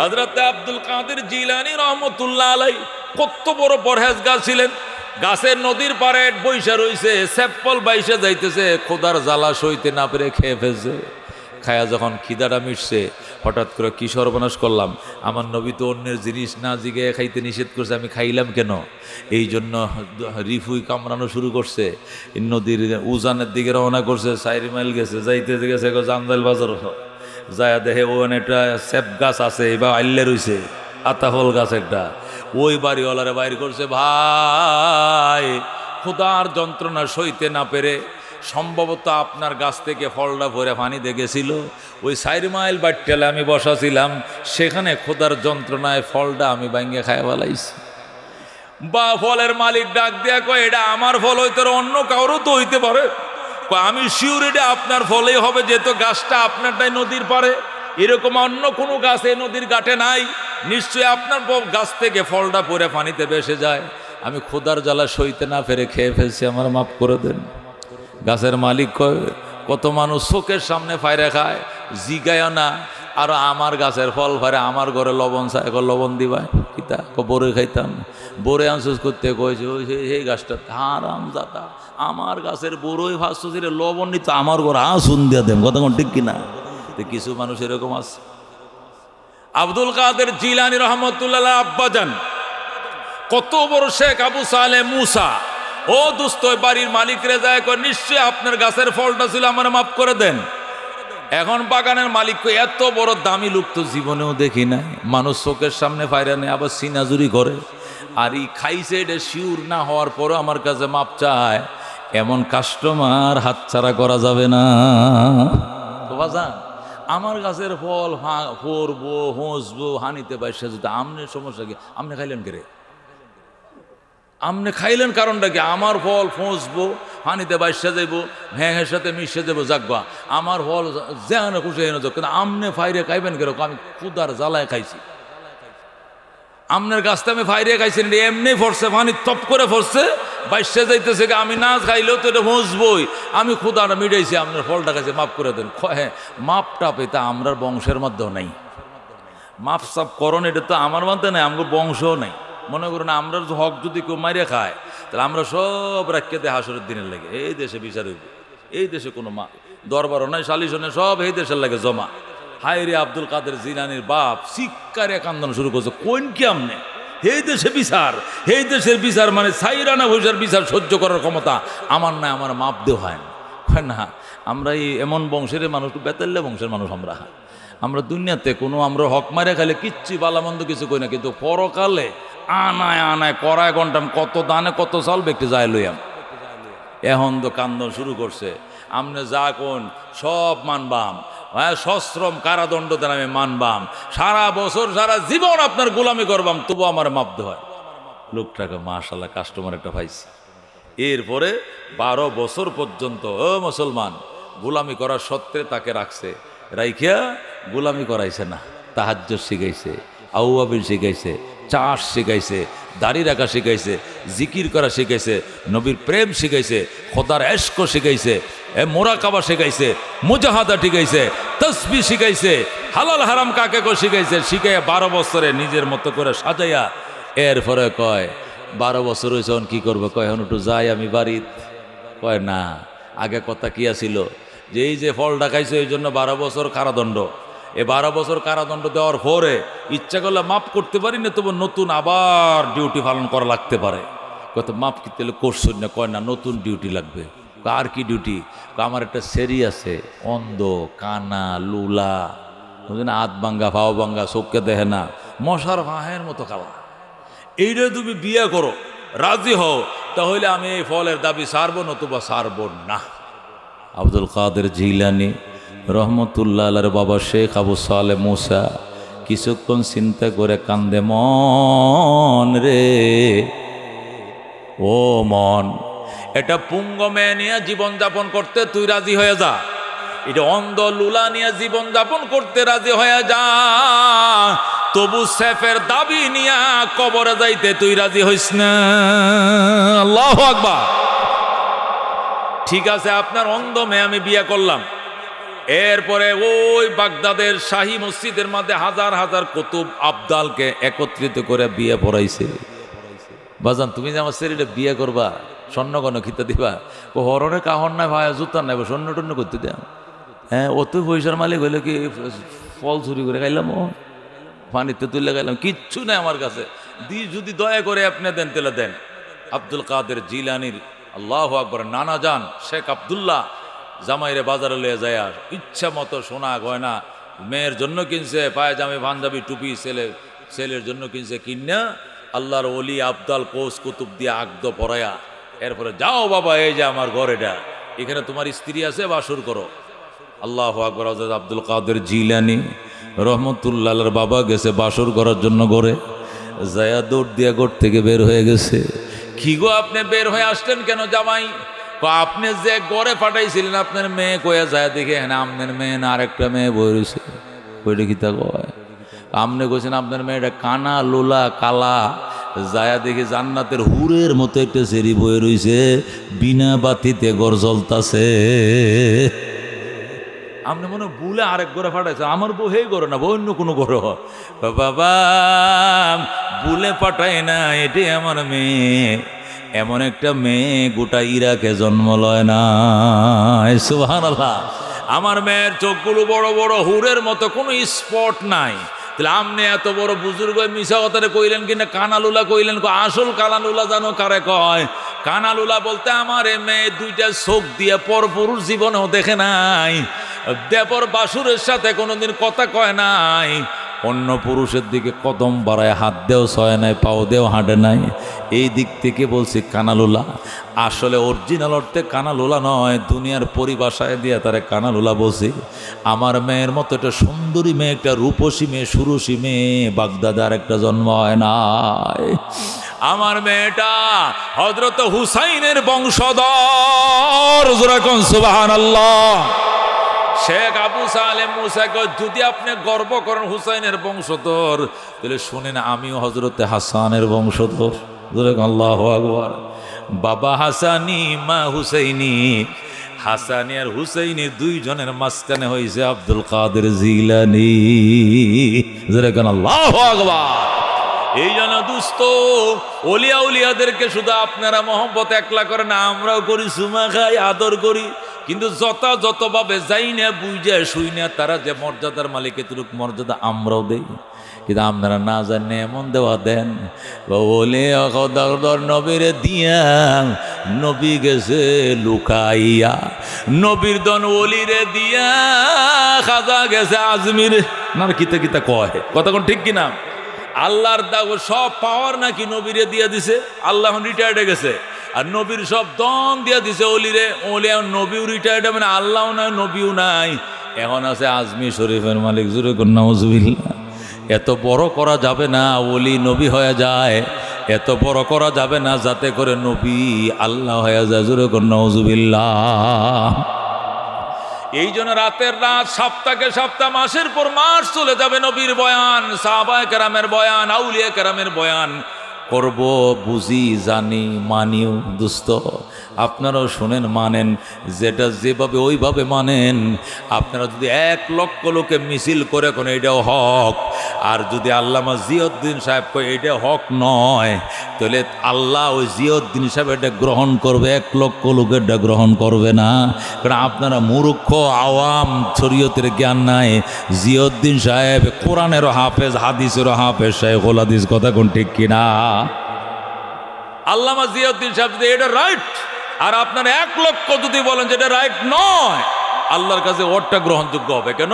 Speaker 1: হযরত আব্দুল কাদের জিলানী রহমতুল্লাহ আলাই কত বড় পরহেজগার ছিলেন। গাছের নদীর পাড়ে বৈশা রইছে, সেপ্পল বাইশে যাইতেছে, খোদার জ্বালা সইতে না পেরে খেয়ে ফেলছে। খায়া যখন খিদাটা মিটছে, হঠাৎ করে কি সর্বনাশ করলাম, আমার নবী তো অন্যের জিনিস না জিগে খাইতে নিষেধ করছে, আমি খাইলাম কেন? এই জন্য রিফুই কামড়ানো শুরু করছে। নদীর উজানের দিকে রওনা করছে, 4 মাইল গেছে, যাইতে গেছে জামদাইল বাজার, যায় দেখে ওখানে একটা সেপ গাছ আছে, এবার আইলে রইছে আতাফল গাছ একটা। ওই বাড়িওয়ালারে বাইর করছে, ভাই ক্ষুধার যন্ত্রণা সইতে না পেরে সম্ভবত আপনার গাছ থেকে ফলটা ভরে পানি দেখেছিল, ওই 4 মাইল বাট্টালে আমি বসাছিলাম, সেখানে ক্ষুধার যন্ত্রণায় ফলটা আমি ভাঙ্গে খায় ফেলাইছি। বা ফলের মালিক ডাক দেয়া কয়, এটা আমার ফল হইতে অন্য কারো তো হইতে পারে। আমি শিওর এটা আপনার ফলেই হবে, যেহেতু গাছটা আপনারটাই নদীর পারে, এরকম অন্য কোনো গাছ এই নদীর ঘাটে নাই, নিশ্চয়ই আপনার গাছ থেকে ফলটা পরে পানিতে ভেসে যায়। আমি ক্ষুধার জ্বালা সইতে না পেরে খেয়ে ফেলছি, আমার মাফ করে দেন। গাছের মালিক কয়, কত মানুষ চোখের সামনে ফাইরে খায়, জিগায় না, আর আমার গাছের ফল ফারে আমার ঘরে লবণ চায়, লবণ দিবা কিতা বরে খাইতাম, বরে আনসুস করতে কয়েছে ওই সেই গাছটা হারাম জাতা, আমার গাছের বড়ই ভাসছে লবণ নিত আমার ঘরে আসুন দিয়া দেন। কথা কোন ঠিক কিনা? কিছু মানুষ এরকম আছে। আব্দুল কাদের জিলানী রহমতুল্লাহ আব্বাজান, কত বড় শেখ আবু সালেহ মুসা, ও দোস্ত বাড়ির মালিক রে যায় কয়, নিশ্চয়ই আপনার গাছের ফলটা ছিল, আমার মাফ করে দেন। এখন বাগানের মালিক কয়, এত বড় দামি লোক তো জীবনেও দেখি নাই, মানুষ চোখের সামনে ফাইরা নেই, আবার সিনাজুরি করে, আর ই খাইছে এটা শিউর না হওয়ার পরও আমার কাছে মাপ চায়। এমন কাস্টমার হাতছাড়া করা যাবে না। তো বাজান, আমার গাছের ফল ফরবো, হোঁসবো, হানিতে বাইসে যদি আমনের সমস্যা কি? আমনে খাইলেন কে রে? আমনে খাইলেন কারণটা কি? আমার ফল ফসবো, পানিতে বাইসা যাইব, ভ্যাঙের সাথে মিশে যাবো, জাগবা আমার ফল যেন খুশি হেন যাক, কিন্তু আমনে ফাইরে খাইবেন কেরকম? আমি ক্ষুদার জ্বালায় খাইছি, আমনের গাছটা আমি ফাইরে খাইছি, এমনি ফরছে, পানি তপ করে ফরছে, বাইসা যাইতেছে, আমি না খাইলেও তো এটা ফসবই, আমি ক্ষুদাটা মিটাইছি, আপনার ফলটা খাইছে, মাফ করে দেন। হ্যাঁ, মাপটা পেতে আমরার বংশের মধ্যেও নাই, মাপ সাপ করণ এটা তো আমার মধ্যে নাই, আমার বংশও নাই। মনে করুন আমরা হক যদি কেউ মারিয়া খায়, তাহলে আমরা সব রাখিয়ে দেয় হাসরের দিনের লেগে, এই দেশে বিচার হইব, এই দেশে কোনো দরবারও নাই, সালিশও নাই, সব এই দেশের লাগে জমা। হায় রে, আব্দুল কাদের জিলানীর বাপ চিৎকারে কান্দন শুরু করছে, কোন কি আমনে এই দেশে বিচার, এই দেশের বিচার মানে সাইরানা ভৈসার বিচার সহ্য করার ক্ষমতা আমার নাই, আমার মাপ দেওয়া হয় না। আমরা এই এমন বংশের মানুষ, বেতাল্লে বংশের মানুষ, আমরা দুনিয়াতে কোনো আমরা হক মারে খাইলে কিচ্ছু বালামন্দ কিছু কই না, কিন্তু পরকালে আনায় আনায় করায় ঘন্টাম, কত দানে কত চাল ব্যক্তি যায় লইয়াম। এখন তো কান্দন শুরু করছে, আমনে যা কোন সব মানবাম, হ্যাঁ সশ্রম কারাদণ্ড দেন আমি মানবাম, সারা বছর সারা জীবন আপনার গোলামি করবাম, তবু আমার মাপ হয়। লোকটাকে মাশাআল্লাহ কাস্টমার একটা পাইছি। এরপরে 12 বছর পর্যন্ত মুসলমান গোলামি করার সত্ত্বে তাকে রাখছে, রাইখিয়া গোলামি করাইছে না, তাহাজ্জুদ শিখাইছে, আউয়াবিল শিখাইছে, চাষ শিখাইছে, দাড়ি রাখা শিখাইছে, জিকির করা শিখাইছে, নবীর প্রেম শিখাইছে, খোদার এশক শিখাইছে, মোরাকাবা শিখাইছে, মুজাহাদা শিখাইছে, তসবিহ শিখাইছে, হালাল হারাম কাকে কো শিখাইছে, শিখাইয়া 12 বছরে নিজের মতো করে সাজাইয়া এরপরে কয় 12 বছর হয়েছে, কি করবো? কয় এখন একটু যাই আমি বাড়িত। কয় না, আগে কথা কি আছিল যে এই যে ফলটা খাইছে এই জন্য 12 বছর কারাদণ্ড, এ 12 বছর কারাদণ্ড দেওয়ার পরে ইচ্ছা করলে মাফ করতে পারি না, তবু নতুন আবার ডিউটি পালন করা লাগতে পারে। কত মাফ করতে করছেন না? কয় না, নতুন ডিউটি লাগবে। আর কি ডিউটি? আমার একটা সেরি আছে, অন্ধ, কানা, লুলা, হাত ভাঙ্গা, পাও ভাঙ্গা, চোখকে দেখে না, মশার ভাঁহের মতো কালা, এইটা তুমি বিয়ে করো, রাজি হও, তাহলে আমি এই ফলের দাবি সারবো, নতুবা সারবো না। আব্দুল কাদের জিলানী রহমতুল্লাহ আলাইহির বাবা শেখ আবু সালেহ মুসা কিছুক্ষণ চিন্তা করে কান্দে, মন রে ও মন, এটা পুঙ্গ মেয়ে নিয়ে জীবনযাপন করতে তুই রাজি হয়ে যা, এটা অন্ধ লুলা নিয়ে জীবনযাপন করতে রাজি হয়ে যা, তবু সেফের দাবি নিয়ে কবরে যাইতে তুই রাজি হইস না। আল্লাহু আকবার। ঠিক আছে, আপনার অন্ধ মেয়ে আমি বিয়ে করলাম, এরপরে ওই বাগদাদের শাহী মসজিদের মধ্যে হাজার হাজার কুতুব আবদালকে একত্রিত করে বিয়ে পড়াইছে। বাজান, তুমি যে আমার ছেলেটা বিয়ে করবা, স্বর্ণগণ খিতা দিবা, ও হরণে কাহর নাই ভাই, জুতার নাই, স্বর্ণ টন্য করতে দেন। হ্যাঁ, অত পয়সার মালিক হইলে কি ফল চুরি করে খাইলাম, ও পানিতে তুলে খাইলাম, কিচ্ছু নাই আমার কাছে, যদি দয়া করে আপনি দেন তেলে দেন। আব্দুল কাদের জিলানীর আল্লাহু আকবার নানা যান শেখ আব্দুল্লাহ জামাইরে বাজারে লয়ে যায়, আর ইচ্ছা মতো সোনা গয়না মেয়ের জন্য কিনছে, পায়জামি পাঞ্জাবি টুপি, ছেলের জন্য কিনছে, কিনা আল্লাহর ওলি আবদাল কোষ কুতুব দিয়ে আগদ পরায়া, এরপরে যাও বাবা, এই যে আমার ঘর, এটা এখানে তোমার স্ত্রী আছে, বাসর করো। আল্লাহু আকবার। হযরত আব্দুল কাদের জিলানী রহমতুল্লাহ আলাইহির বাবা গেছে বাসর করার জন্য ঘরে, যায়া দৌড় দিয়া ঘর থেকে বের হয়ে গেছে। কি গো, আপনি বের হয়ে আসলেন কেন জামাই? আপনি যে গড়ে পাঠাইছিলেন আপনার মেয়ে, কয়ে যায় দেখে হ্যাঁ আপনার মেয়ে না আরেকটা মেয়ে বই রয়েছে, ওইটা কি তা কয়? আপনি কইছেন আপনার মেয়েটা কানা লোলা কালা, যায়া দেখি জান্নাতের হুরের মতো একটা সেরি বয়ে রয়েছে, বিনা বাতিতে গড় জ্বলতাছে। আপনি মনে ভুলে আরেক ঘরে পাঠাইছে, আমার বউ হে করো না, বউ অন্য কোনো ঘর। বাবা ভুলে পাঠায় না, এটাই আমার মেয়ে, এমন একটা মেয়ে গোটা ইরাকে জন্ম লয় না। সুবহানাল্লাহ। আমার মেয়ের চোখগুলো বড় বড়, হুরের মতো, কোনো স্পট নাই। তাহলে আপনি এত বড় বুজুর্গ মিশা কথাটা কইলেন কিনা, কানালুলা কইলেন? আসল কানালুলা জানো কারে কয়? কানালুলা বলতে আমার এ মেয়ে দুইটা চোখ দিয়ে পরপুরুষ জীবনেও দেখে নাই, দেবর বাসুরের সাথে কোনোদিন কথা কয় নাই, অন্য পুরুষের দিকে কদম বাড়ায় হাত দেও ছয় নাই, পাও দেও হাঁটে নাই। এই দিক থেকে বলছি কানালুলা। আসলে অরিজিনাল অর্থে কানালুলা নয়, দুনিয়ার পরিভাষায় দিয়ে তারা কানালুলা বলছি। আমার মেয়ের মতো একটা সুন্দরী মেয়ে, একটা রূপসী মেয়ে, সুরসী মেয়ে বাগদাদে আর একটা জন্ম হয় নাই। আমার মেয়েটা হযরত হুসাইনের বংশধর, সুবহানাল্লাহ। শেখ আবু সালেহ মুসাকে যদি আপনি গর্ব করেন হুসাইনের বংশধর, তাহলে শুনেন আমিও হযরতে হাসানের বংশধর। আল্লাহু আকবার। বাবা হাসানি মা হুসাইনি, হাসানি আর হুসাইনি দুইজনের মাঝখানে হয়েছে আব্দুল কাদের জিলানী। আল্লাহু আকবার। এই জন্য দুস্থ ওলিয়া উলিয়াদেরকে শুধু আপনারা মহব্বত একলা করেন, আমরাও করি, সুমা খাই, আদর করি, কিন্তু যথাযথভাবে যাই না, বুঝে শুই না, তারা যে মর্যাদার মালিক এতটুক মর্যাদা আমরাও দেই, কিন্তু আপনারা না জানে এমন দেওয়া দেন। বলে নবীরে দিয়া নবী গেছে লুকাইয়া, নবীর দন ওলিরে দিয়া খাজা গেছে আজমির। না কিতা কিতা কয়, কথা কোন ঠিক কিনা? আল্লাহর দাও সব পাওয়ার নাকি নবীরে দিয়া দিছে, আল্লাহ রিটায়ার্ডে গেছে, আর নবীর সব দন দিয়া দিছে অলিরে। ওলি নবীও রিটায়ার্ড, মানে আল্লাহ নাই নবীও নাই, এখন আছে আজমির শরীফের মালিক। জুরে নাউজুবিল্লাহ। এত বড় করা যাবে না ওলি নবী হয়ে যায়, এত বড় করা যাবে না যাতে করে নবী আল্লাহ হয়ে যায়। জুরে নাউজুবিল্লাহ। এই জন্য রাতের রাত, সপ্তাহে সপ্তাহ, মাসের পর মাস চলে যাবে নবীর বয়ান, সাহাবায়ে কেরামের বয়ান, আউলিয়া কেরামের বয়ান করব, বুঝি জানি মানিও। দোস্ত আপনারাও শোনেন, মানেন, যেটা যেভাবে ওইভাবে মানেন। আপনারা যদি 1 লক্ষ লোকে মিছিল করে কোন এটাও হক, আর যদি আল্লামা জিয়াউদ্দিন সাহেব কয় এটা হক নয়, তাহলে আল্লাহ ওই জিয়াউদ্দিন সাহেব এটা গ্রহণ করবে, 1 লক্ষ লোক এটা গ্রহণ করবে না। কারণ আপনারা মূর্খ, আওয়াম, শরীয়তের জ্ঞান নাই। জিয়াউদ্দিন সাহেব কোরআনেরও হাফেজ, হাদিসেরও হাফেজ, শাইখুল হাদিস। কথা কোন ঠিক কিনা? আল্লামা জিয়াউদ্দিন সাহেব যদি এটা রাইট, আর আপনারা 1 লক্ষ যদি বলেন যে এটা রাইট নয়, আল্লাহর কাছে ওরটা গ্রহণযোগ্য হবে। কেন?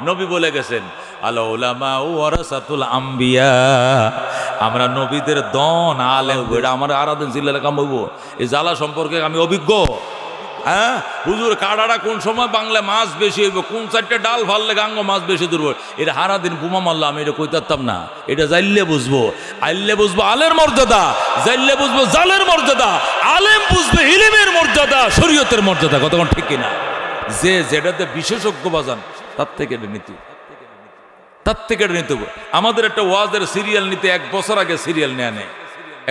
Speaker 1: নবী বলে গেছেন, আল উলামা ওয়ারাসাতুল আম্বিয়া, আমরা নবীদের দন আলেম। এটা আমার আরাধন জিল্লার কাম হইব। এই জ্বালা সম্পর্কে আমি অভিজ্ঞ। হ্যাঁ হুজুর, কাটাটা কোন সময় বাংলায় মাছ বেশি হইব, কোন চারটে ডাল ফাললে গাঙ্গ মাছ বেশি ধরবো, এটা হারা দিন বোমা মারলাম, এটা কইতাম না। এটা জাইলে বুঝবো, আইলে বুঝবো আলের মর্যাদা, জাইলে বুঝবো জালের মর্যাদা, আলেম বুঝবে ইলমের মর্যাদা, শরীয়তের মর্যাদা। কতক্ষণ ঠিক কিনা? যে যেটাতে বিশেষজ্ঞ বাজান তার থেকে এটা নিতে, তার থেকে এটা নিতে। আমাদের একটা ওয়াজের সিরিয়াল নিতে 1 বছর আগে সিরিয়াল নেয়।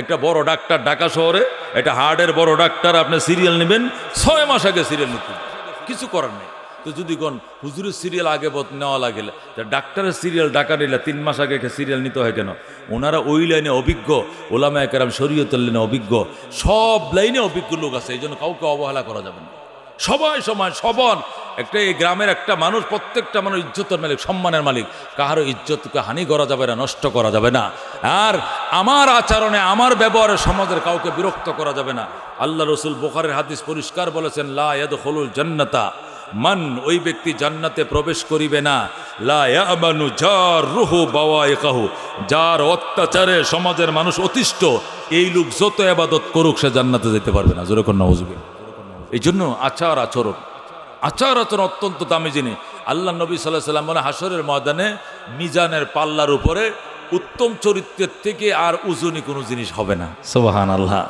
Speaker 1: একটা বড় ডাক্তার ঢাকা শহরে, একটা হার্টের বড় ডাক্তার, আপনি সিরিয়াল নেবেন 6 মাস আগে সিরিয়াল নিতে, কিছু করার নেই। তো যদি কোন হুজুরের সিরিয়াল আগে নেওয়া লাগে, ডাক্তারের সিরিয়াল ঢাকা নিলে 3 মাস আগে সিরিয়াল নিতে হয় কেন? ওনারা ওই লাইনে অভিজ্ঞ, ওলামায়ে কেরাম শরীয়তের লাইনে অভিজ্ঞ, সব লাইনে অভিজ্ঞ লোক আছে। এই জন্য কাউকে অবহেলা করা যাবে না। সবাই সমান সবন। একটা এই গ্রামের একটা মানুষ, প্রত্যেকটা মানুষ ইজ্জতের মালিক, সম্মানের মালিক। কাহারও ইজ্জতকে হানি করা যাবে না, নষ্ট করা যাবে না। আর আমার আচরণে, আমার ব্যবহারে সমাজের কাউকে বিরক্ত করা যাবে না। আল্লাহ রসুল বুখারীর হাদিস পরিষ্কার বলেছেন, লা ইয়াদখুলুল জান্নাতা মান, ওই ব্যক্তি জান্নাতে প্রবেশ করিবে না, লা ইয়াবানু জাররুহু বাওয়াইকাহু, যার অত্যাচারে সমাজের মানুষ অতিষ্ঠ, এই লোক যত ইবাদত করুক সে জান্নাতে যেতে পারবে না। জোরে কোন নাউজুবিল্লাহ। এই জন্য আচার আচরণ অত্যন্ত দামি জিনিস। আল্লাহ নবী সাল্লাল্লাহু আলাইহি সাল্লাম বলে, হাসরের ময়দানে মিজানের পাল্লার উপরে উত্তম চরিত্রের থেকে আর উজুনি কোনো জিনিস হবে না। সুবহানাল্লাহ।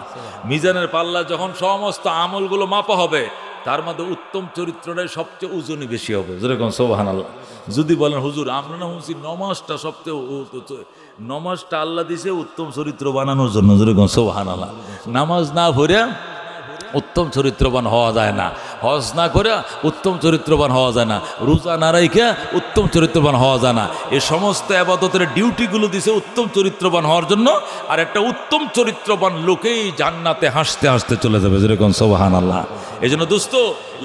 Speaker 1: মিজানের পাল্লা যখন সমস্ত আমলগুলো মাপা হবে, তার মধ্যে উত্তম চরিত্রটাই সবচেয়ে ওজনই বেশি হবে। যেরকম সুবহানাল্লাহ। যদি বলেন হুজুর আমরা না শুনছি নমাজটা সবচেয়ে, নমাজটা আল্লাহ দিছে উত্তম চরিত্র বানানোর জন্য। যেরকম সুবহানাল্লাহ। নামাজ না পড়ে উত্তম চরিত্রবান হওয়া যায় না, হজ না করে উত্তম চরিত্রবান হওয়া যায় না, রোজা না রাইখা উত্তম চরিত্রবান হওয়া যায় না। এই সমস্ত ইবাদতের ডিউটিগুলো দিছে উত্তম চরিত্রবান হওয়ার জন্য। আর একটা উত্তম চরিত্রবান লোকেই জান্নাতে হাসতে হাসতে চলে যাবে। যেরকম সুবহানাল্লাহ। এই জন্য দোস্ত,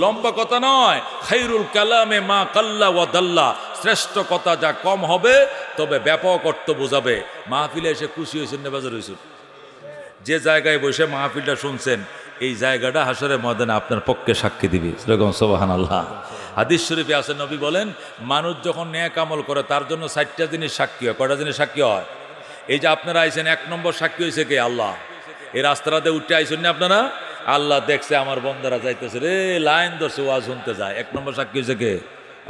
Speaker 1: লম্বা কথা নয়, খাইরুল কালামে মা কাল্লা ওয়া দাল্লা, শ্রেষ্ঠ কথা যা কম হবে তবে ব্যাপক অর্থ বোঝাবে। মাহফিলে এসে খুশি হয়েছেন না বেজার হয়েছেন? যে জায়গায় বসে মাহফিলটা শুনছেন, এই জায়গাটা হাসরের ময়দানে আপনার পক্ষে সাক্ষী দিবে। সেরকম সুবহানাল্লাহ। হাদিস শরীফে আছে, নবী বলেন, মানুষ যখন নেক আমল করে তার জন্য 4টা জিনিস সাক্ষী হয়। কয়টা জিনিস সাক্ষী হয়? এই যে আপনারা আইছেন, 1 নম্বর সাক্ষী হয়েছে কে? আল্লাহ। এই রাস্তাটাতে উঠে আইছেন না আপনারা? আল্লাহ দেখছে আমার বন্দারা যাইতেছে রে, লাইন ধরছে, ওয়াজ শুনতে যায়। 1 নম্বর সাক্ষী হয়েছে কে?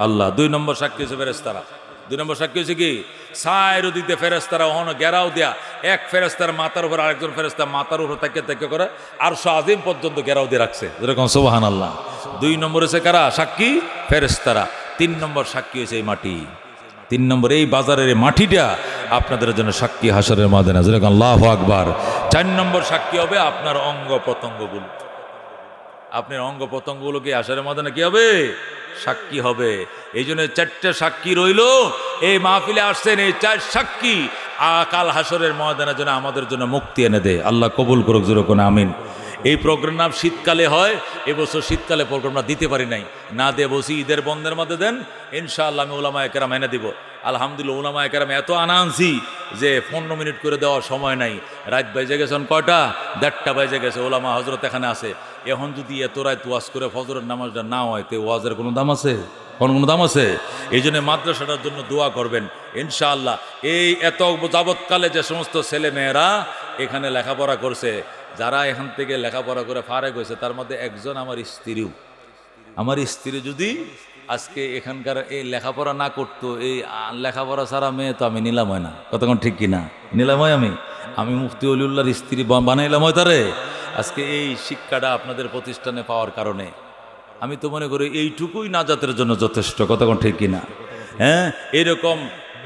Speaker 1: আল্লাহ। 2 নম্বর সাক্ষী হয়েছে ফেরেশতারা। 2 নম্বর সাক্ষী হয়েছে কি? সাইরো দিতে ফেরেশতারা ওখানে গেরাও দেয়া, এক ফেরেশতার মাথার উপর আরেকজন ফেরেশতা মাথার উপর তাকে করে আরশ আজিম পর্যন্ত গেরাও দিয়ে রাখছে। যেরকম সুবহানাল্লাহ। 2 নম্বর হয়েছে কারা সাক্ষী? ফেরেশতারা। 3 নম্বর সাক্ষী হয়েছে এই মাটি। 3 নম্বর এই বাজারের এই মাটিটা আপনাদের জন্য সাক্ষী হাসরের ময়দানে। যেরকম আল্লাহু আকবার। 4 নম্বর সাক্ষী হবে আপনার অঙ্গ প্রত্যঙ্গগুলো। আপনার অঙ্গ প্রত্যঙ্গগুলো কি হাসরের ময়দানে কি হবে? সাক্ষী হবে। এই জন্য 4টে সাক্ষী রইল। এই মাহফিলে আসছেন, এই 4 সাক্ষী কাল হাসরের ময়দানের জন্য আমাদের জন্য মুক্তি এনে দেয়। আল্লাহ কবুল করুক। যেরকম আমিন। এই প্রোগ্রাম শীতকালে হয়, এবছর শীতকালে প্রোগ্রামটা দিতে পারি নাই, না দিয়ে বসি ঈদের বন্ধের মধ্যে দেন, ইনশাআল্লাহ আমি উলামায়ে কেরাম এনে দিব। আলহামদুলিল্লাহ, উলামায়ে কেরাম এত আনা আনছি যে 15 মিনিট করে দেওয়ার সময় নাই। রাত বেজে গেছেন কয়টা? 1:30 বেজে গেছে। ওলামা হজরত এখানে আছে। এখন যদি এত রাত ওয়াজ করে ফজরের নামাজটা না হয়, তো ওয়াজের কোনো দাম আছে? কোনো দাম আছে? এই জন্য মাদ্রাসাটার জন্য দোয়া করবেন ইনশাআল্লাহ। এই এত যাবৎকালে যে সমস্ত ছেলে মেয়েরা এখানে লেখাপড়া করছে, যারা এখান থেকে লেখাপড়া করে ফারেক হয়েছে, তার মধ্যে একজন আমার স্ত্রীও। আমার স্ত্রী যদি আজকে এখানকার এই লেখাপড়া না করতো, এই লেখাপড়া ছাড়া মেয়ে তো আমি নিলাম হয় না। কতক্ষণ ঠিক কিনা? নিলাম হয় আমি মুফতি অলিউল্লাহর স্ত্রী বানাইলাম হয় তারে। আজকে এই শিক্ষাটা আপনাদের প্রতিষ্ঠানে পাওয়ার কারণে আমি তো মনে করি এইটুকুই নাজাতের জন্য যথেষ্ট। কতক্ষণ ঠিক কিনা? হ্যাঁ, এরকম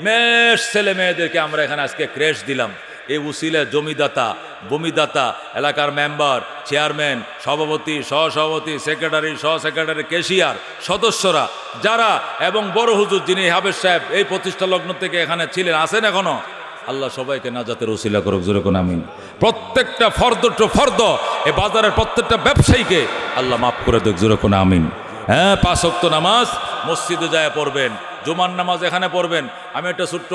Speaker 1: মেষ ছেলে মেয়েদেরকে আমরা এখানে আজকে ক্রেশ দিলাম। এই উসিলে জমিদাতা, ভূমিদাতা, এলাকার মেম্বার, চেয়ারম্যান, সভাপতি, সহসভাপতি, সেক্রেটারি, সহ সেক্রেটারি, ক্যাশিয়ার, সদস্যরা যারা, এবং বড় হুজুর যিনি হাফেজ সাহেব এই প্রতিষ্ঠা লগ্ন থেকে এখানে ছিলেন, আছেন এখনো, আল্লাহ সবাইকে নাজাতের উসিলা করুক। যেরকম আমিন। প্রত্যেকটা ফর্দ টু ফর্দ, এই বাজারের প্রত্যেকটা ব্যবসায়ীকে আল্লাহ মাফ করে দেখ। যেরকম আমিন। হ্যাঁ, 5 ওয়াক্ত নামাজ মসজিদে যায় পড়বেন, জুমার নামাজ এখানে পড়বেন। আমি একটা ছোট্ট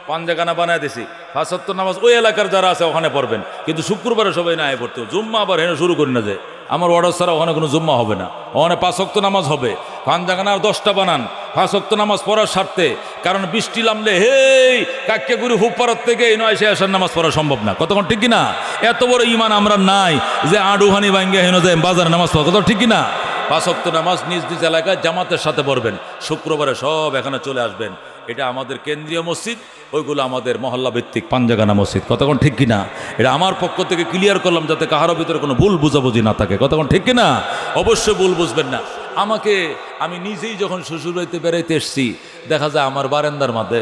Speaker 1: পাঞ্জাখানা বানায় দিছি। 5 ওয়াক্ত নামাজ ওই এলাকার যারা আছে ওখানে পড়বেন, কিন্তু শুক্রবারে সবাই না পড়তে। জুম্মা আবার হেনে শুরু করি না, যে আমার অর্ডার ছাড়া ওখানে কোনো জুম্মা হবে না, ওখানে 5 ওয়াক্ত নামাজ হবে। পাঞ্জাখানা আর 10টা বানান, 5 ওয়াক্ত নামাজ পড়ার স্বার্থে। কারণ বৃষ্টি নামলে হেই কাক্যাগুড়ি হুপাড়ার থেকে এই 9 আসার নামাজ পড়া সম্ভব না। কতক্ষণ ঠিক কিনা? এত বড় ইমান আমরা নাই যে আডুহানি ভাঙ্গে হেন যায় বাজারে নামাজ পড়া। কত ঠিক কিনা? 5 ওয়াক্ত নামাজ নিজ নিজ এলাকায় জামাতের সাথে পড়বেন। শুক্রবারে সব এখানে চলে আসবেন। এটা আমাদের কেন্দ্রীয় মসজিদ, ওইগুলো আমাদের মহল্লা ভিত্তিক পাঞ্জাগানা মসজিদ। কতক্ষণ ঠিক কিনা? এটা আমার পক্ষ থেকে ক্লিয়ার করলাম যাতে কাহারও ভিতরে কোনো ভুল বুঝাবুঝি না থাকে। কতক্ষণ ঠিক কিনা? অবশ্যই ভুল বুঝবেন না। আমি নিজেই যখন শ্বশুর বাড়িতে বেড়াইতে এসছি, দেখা যায় আমার বারান্দার মাঝে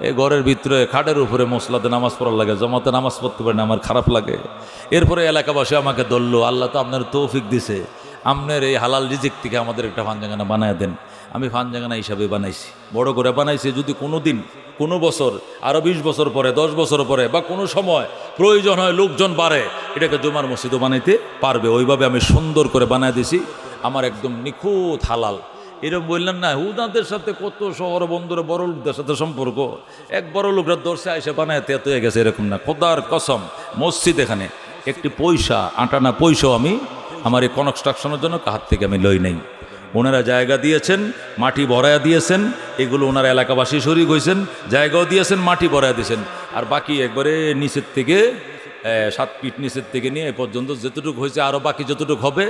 Speaker 1: এই ঘরের ভিতরে খাটের উপরে মসলাতে নামাজ পড়ার লাগে, জমাতে নামাজ পড়তে পারে না, আমার খারাপ লাগে। এরপরে এলাকাবাসী আমাকে ধরলো, আল্লাহ তো আপনার তৌফিক দিছে, আপনার এই হালাল রিজিক থেকে আমাদের একটা ফানজাঙ্গানা বানায় দেন। আমি ফানজাঙ্গানা হিসাবে বানাইছি, বড় করে বানাইছি। যদি কোনো দিন, কোনো বছর, আরও 20 বছর পরে, 10 বছর পরে বা কোনো সময় প্রয়োজন হয়, লোকজন বাড়ে, এটাকে জুমার মসজিদও বানাইতে পারবে। ওইভাবে আমি সুন্দর করে বানায় দিছি। আমার একদম নিখুঁত হালাল। এরকম বললেন না, হুদাদের সাথে কত শহর বন্দরে বড় লোকদের সাথে সম্পর্ক, এক বড় লোকরা দর্শে এসে বানায় তেত হয়ে গেছে, এরকম না। খোদার কসম, মসজিদ এখানে একটি পয়সা, আটানা পয়সাও আমি আমার এই কনস্ট্রাকশনের জন্য হাত থেকে আমি লই নাই। ওনারা জায়গা দিয়েছেন, মাটি ভরায়া দিয়েছেন, এগুলো ওনারা এলাকাবাসী শরীক হয়েছেন, জায়গাও দিয়েছেন, মাটি ভরায়া দিয়েছেন। আর বাকি একবারে নিচের থেকে 7 ফিট নিচের থেকে নিয়ে এ পর্যন্ত যেতটুকু হয়েছে, আরও বাকি যতটুকু হবে,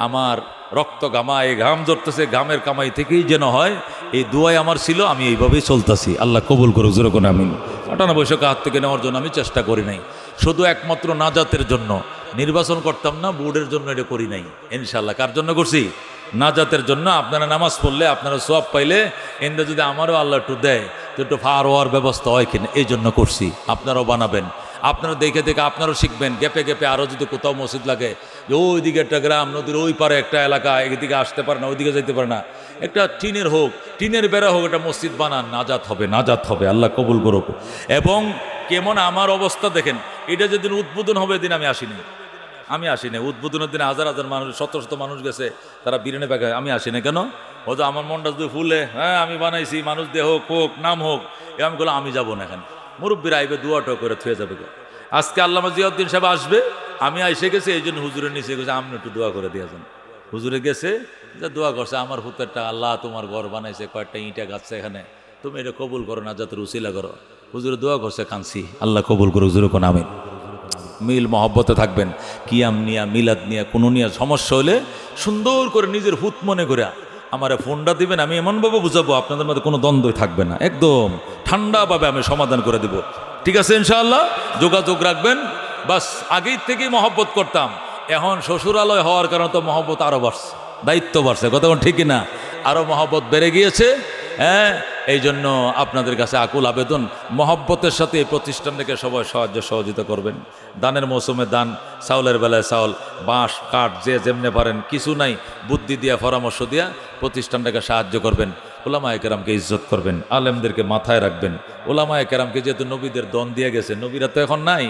Speaker 1: আমার রক্ত ঘামা, এই ঘাম জড়তেছে, ঘামের কামাই থেকেই যেন হয়, এই দুয়াই আমার ছিল। আমি এইভাবেই চলতেছি। আল্লাহ কবুল করুক, যেরকম আমি 98 হাত থেকে নেওয়ার জন্য আমি চেষ্টা করি নাই, শুধু একমাত্র নাজাতের জন্য। নির্বাচন করতাম না, বোর্ডের জন্য এটা করি নাই। ইনশাল্লাহ কার জন্য করছি? নাজাতের জন্য। আপনারা নামাজ পড়লে, আপনারা সওয়াব পাইলে, এন্দা যদি আমারও আল্লাহ একটু দেয় তো একটু ফার হওয়ার ব্যবস্থা হয় কিনা, এই জন্য করছি। আপনারাও বানাবেন, আপনারা দেখে দেখে আপনারাও শিখবেন। গ্যাপে গ্যাপে আরও যদি কোথাও মসজিদ লাগে, যে ওইদিকে একটা গ্রাম, নদীর ওই পারে একটা এলাকা, এদিকে আসতে পারে না, ওইদিকে যেতে পারে না, একটা টিনের হোক, টিনের বেড়া হোক, একটা মসজিদ বানান, নাজাত হবে, নাজাত হবে। আল্লাহ কবুল করুক। এবং কেমন আমার অবস্থা দেখেন, এটা যেদিন উদ্বোধন হবে এদিন আমি আসিনি। উদ্বোধনের দিনে হাজার হাজার মানুষ, শত শত মানুষ গেছে, তারা বিরিয়ানি পাকায়, আমি আসি না। কেন? হয়তো আমার মনটা যদি ফুলে, হ্যাঁ আমি বানাইছি, মানুষ দিয়ে হোক নাম হোক, আমি বললাম আমি যাবো না। এখানে মুরব্বীরা আইবে, দুয়াটা করে থুয়ে যাবে। আজকে আল্লামা জিয়াউদ্দিন সাহেব আসবে, আমি এসে গেছি, এই জন্য হুজুরের নিচে গেছে, আপনি একটু দোয়া করে দিয়েছেন। হুজুরে গেছে, যা দোয়া করছে, আমার হুতেরটা আল্লাহ তোমার ঘর বানাইছে, কয়েকটা ইঁটা গাছছে এখানে, তুমি এটা কবুল করো, না যাতে উসিলা করো। হুজুরে দোয়া করছে, কাঁদছি। আল্লাহ কবুল করো, হুজুর কোন আমিন। মিল মহব্বতে থাকবেন। কিয়াম নিয়া, মিলাদ নিয়া, কোনো নিয়া সমস্যা হলে সুন্দর করে নিজের হুত মনে করে আমারে ফোনটা দিবেন, আমি এমনভাবে বুঝাবো আপনাদের মধ্যে কোনো দ্বন্দ্বই থাকবে না, একদম ঠান্ডাভাবে আমি সমাধান করে দেব। ঠিক আছে ইনশাআল্লাহ? যোগাযোগ রাখবেন। বাস আগেই থেকেই মহব্বত করতাম, এখন শ্বশুরালয় হওয়ার কারণে তো মহব্বত আরও বাড়ছে, দায়িত্ব বাড়ছে। কথা ঠিকই না? আরও মহব্বত বেড়ে গিয়েছে। হ্যাঁ, এই জন্য আপনাদের কাছে আকুল আবেদন, মহব্বতের সাথে এই প্রতিষ্ঠানটাকে সবাই সাহায্য সহযোগিতা করবেন। দানের মৌসুমে দান, চাউলের বেলায় চাউল, বাঁশ কাঠ যে যেমনে পারেন, কিছু নাই, বুদ্ধি দিয়া, পরামর্শ দিয়া প্রতিষ্ঠানটাকে সাহায্য করবেন। ওলামায়ে কেরামকে ইজ্জত করবেন, আলেমদেরকে মাথায় রাখবেন। ওলামায়ে কেরামকে যেহেতু নবীদের দন দিয়ে গেছে, নবীরা তো এখন নাই,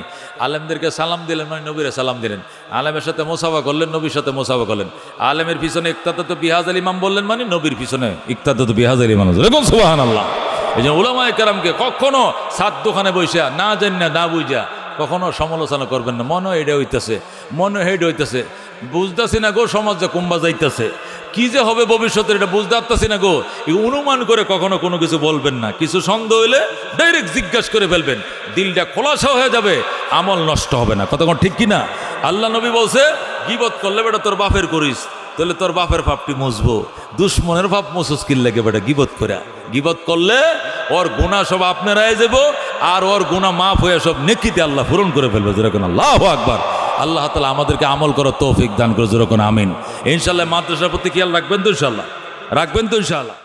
Speaker 1: আলেমদেরকে সালাম দিলেন মানে নবীরা সালাম দিলেন, আলেমের সাথে মোসাফা করলেন, নবীর সাথে মোসাফা করলেন। আলেমের পিছনে ইক্তাদাত বিহাজাল ইমাম বললেন মানে নবীর পিছনে ইক্তাদাত বিহাজাল ইমাম। দেখুন সুবহানাল্লাহ। এই জন্য ওলামায়ে কেরামকে কখনো সাত দোকানে বসে না জানি না বুঝা কখনো সমালোচনা করবেন না। মনে এটা হইতেছে, মনে হেড হইতেছে, বুঝতেছি না গো সমাজ যে কুম্বা যাইতেছে, কি যে হবে ভবিষ্যতে এটা বুঝতে পারতেছি না গো, অনুমান করে কখনো কোনো কিছু বলবেন না। কিছু সন্দেহ হইলে ডাইরেক্ট জিজ্ঞাসা করে ফেলবেন, দিলটা খোলাসা হয়ে যাবে, আমল নষ্ট হবে না। কতক্ষণ ঠিক কিনা? আল্লাহ নবী বলছে, গীবত করলে বেটা তোর বাপের করিস, তাহলে তোর বাপের পাপটি মুছবো, দুশ্মনের পাপ মুছুস কিল লাগে বেটা গীবত করে। গীবত করলে ওর গুনাহ সব আপনারাই যাব, আর ওর গুনাহ মাফ হয়ে সব নেকিতে আল্লাহ পূরণ করে ফেলবে। যেরকম আল্লাহু আকবার। আল্লাহ তাআলা আমাদেরকে আমল করার তৌফিক দান করে, যেরকম আমিন। ইনশাআল্লাহ মাদ্রাসার প্রতি খেয়াল রাখবেন তো? ইনশাআল্লাহ রাখবেন তো? ইনশাআল্লাহ।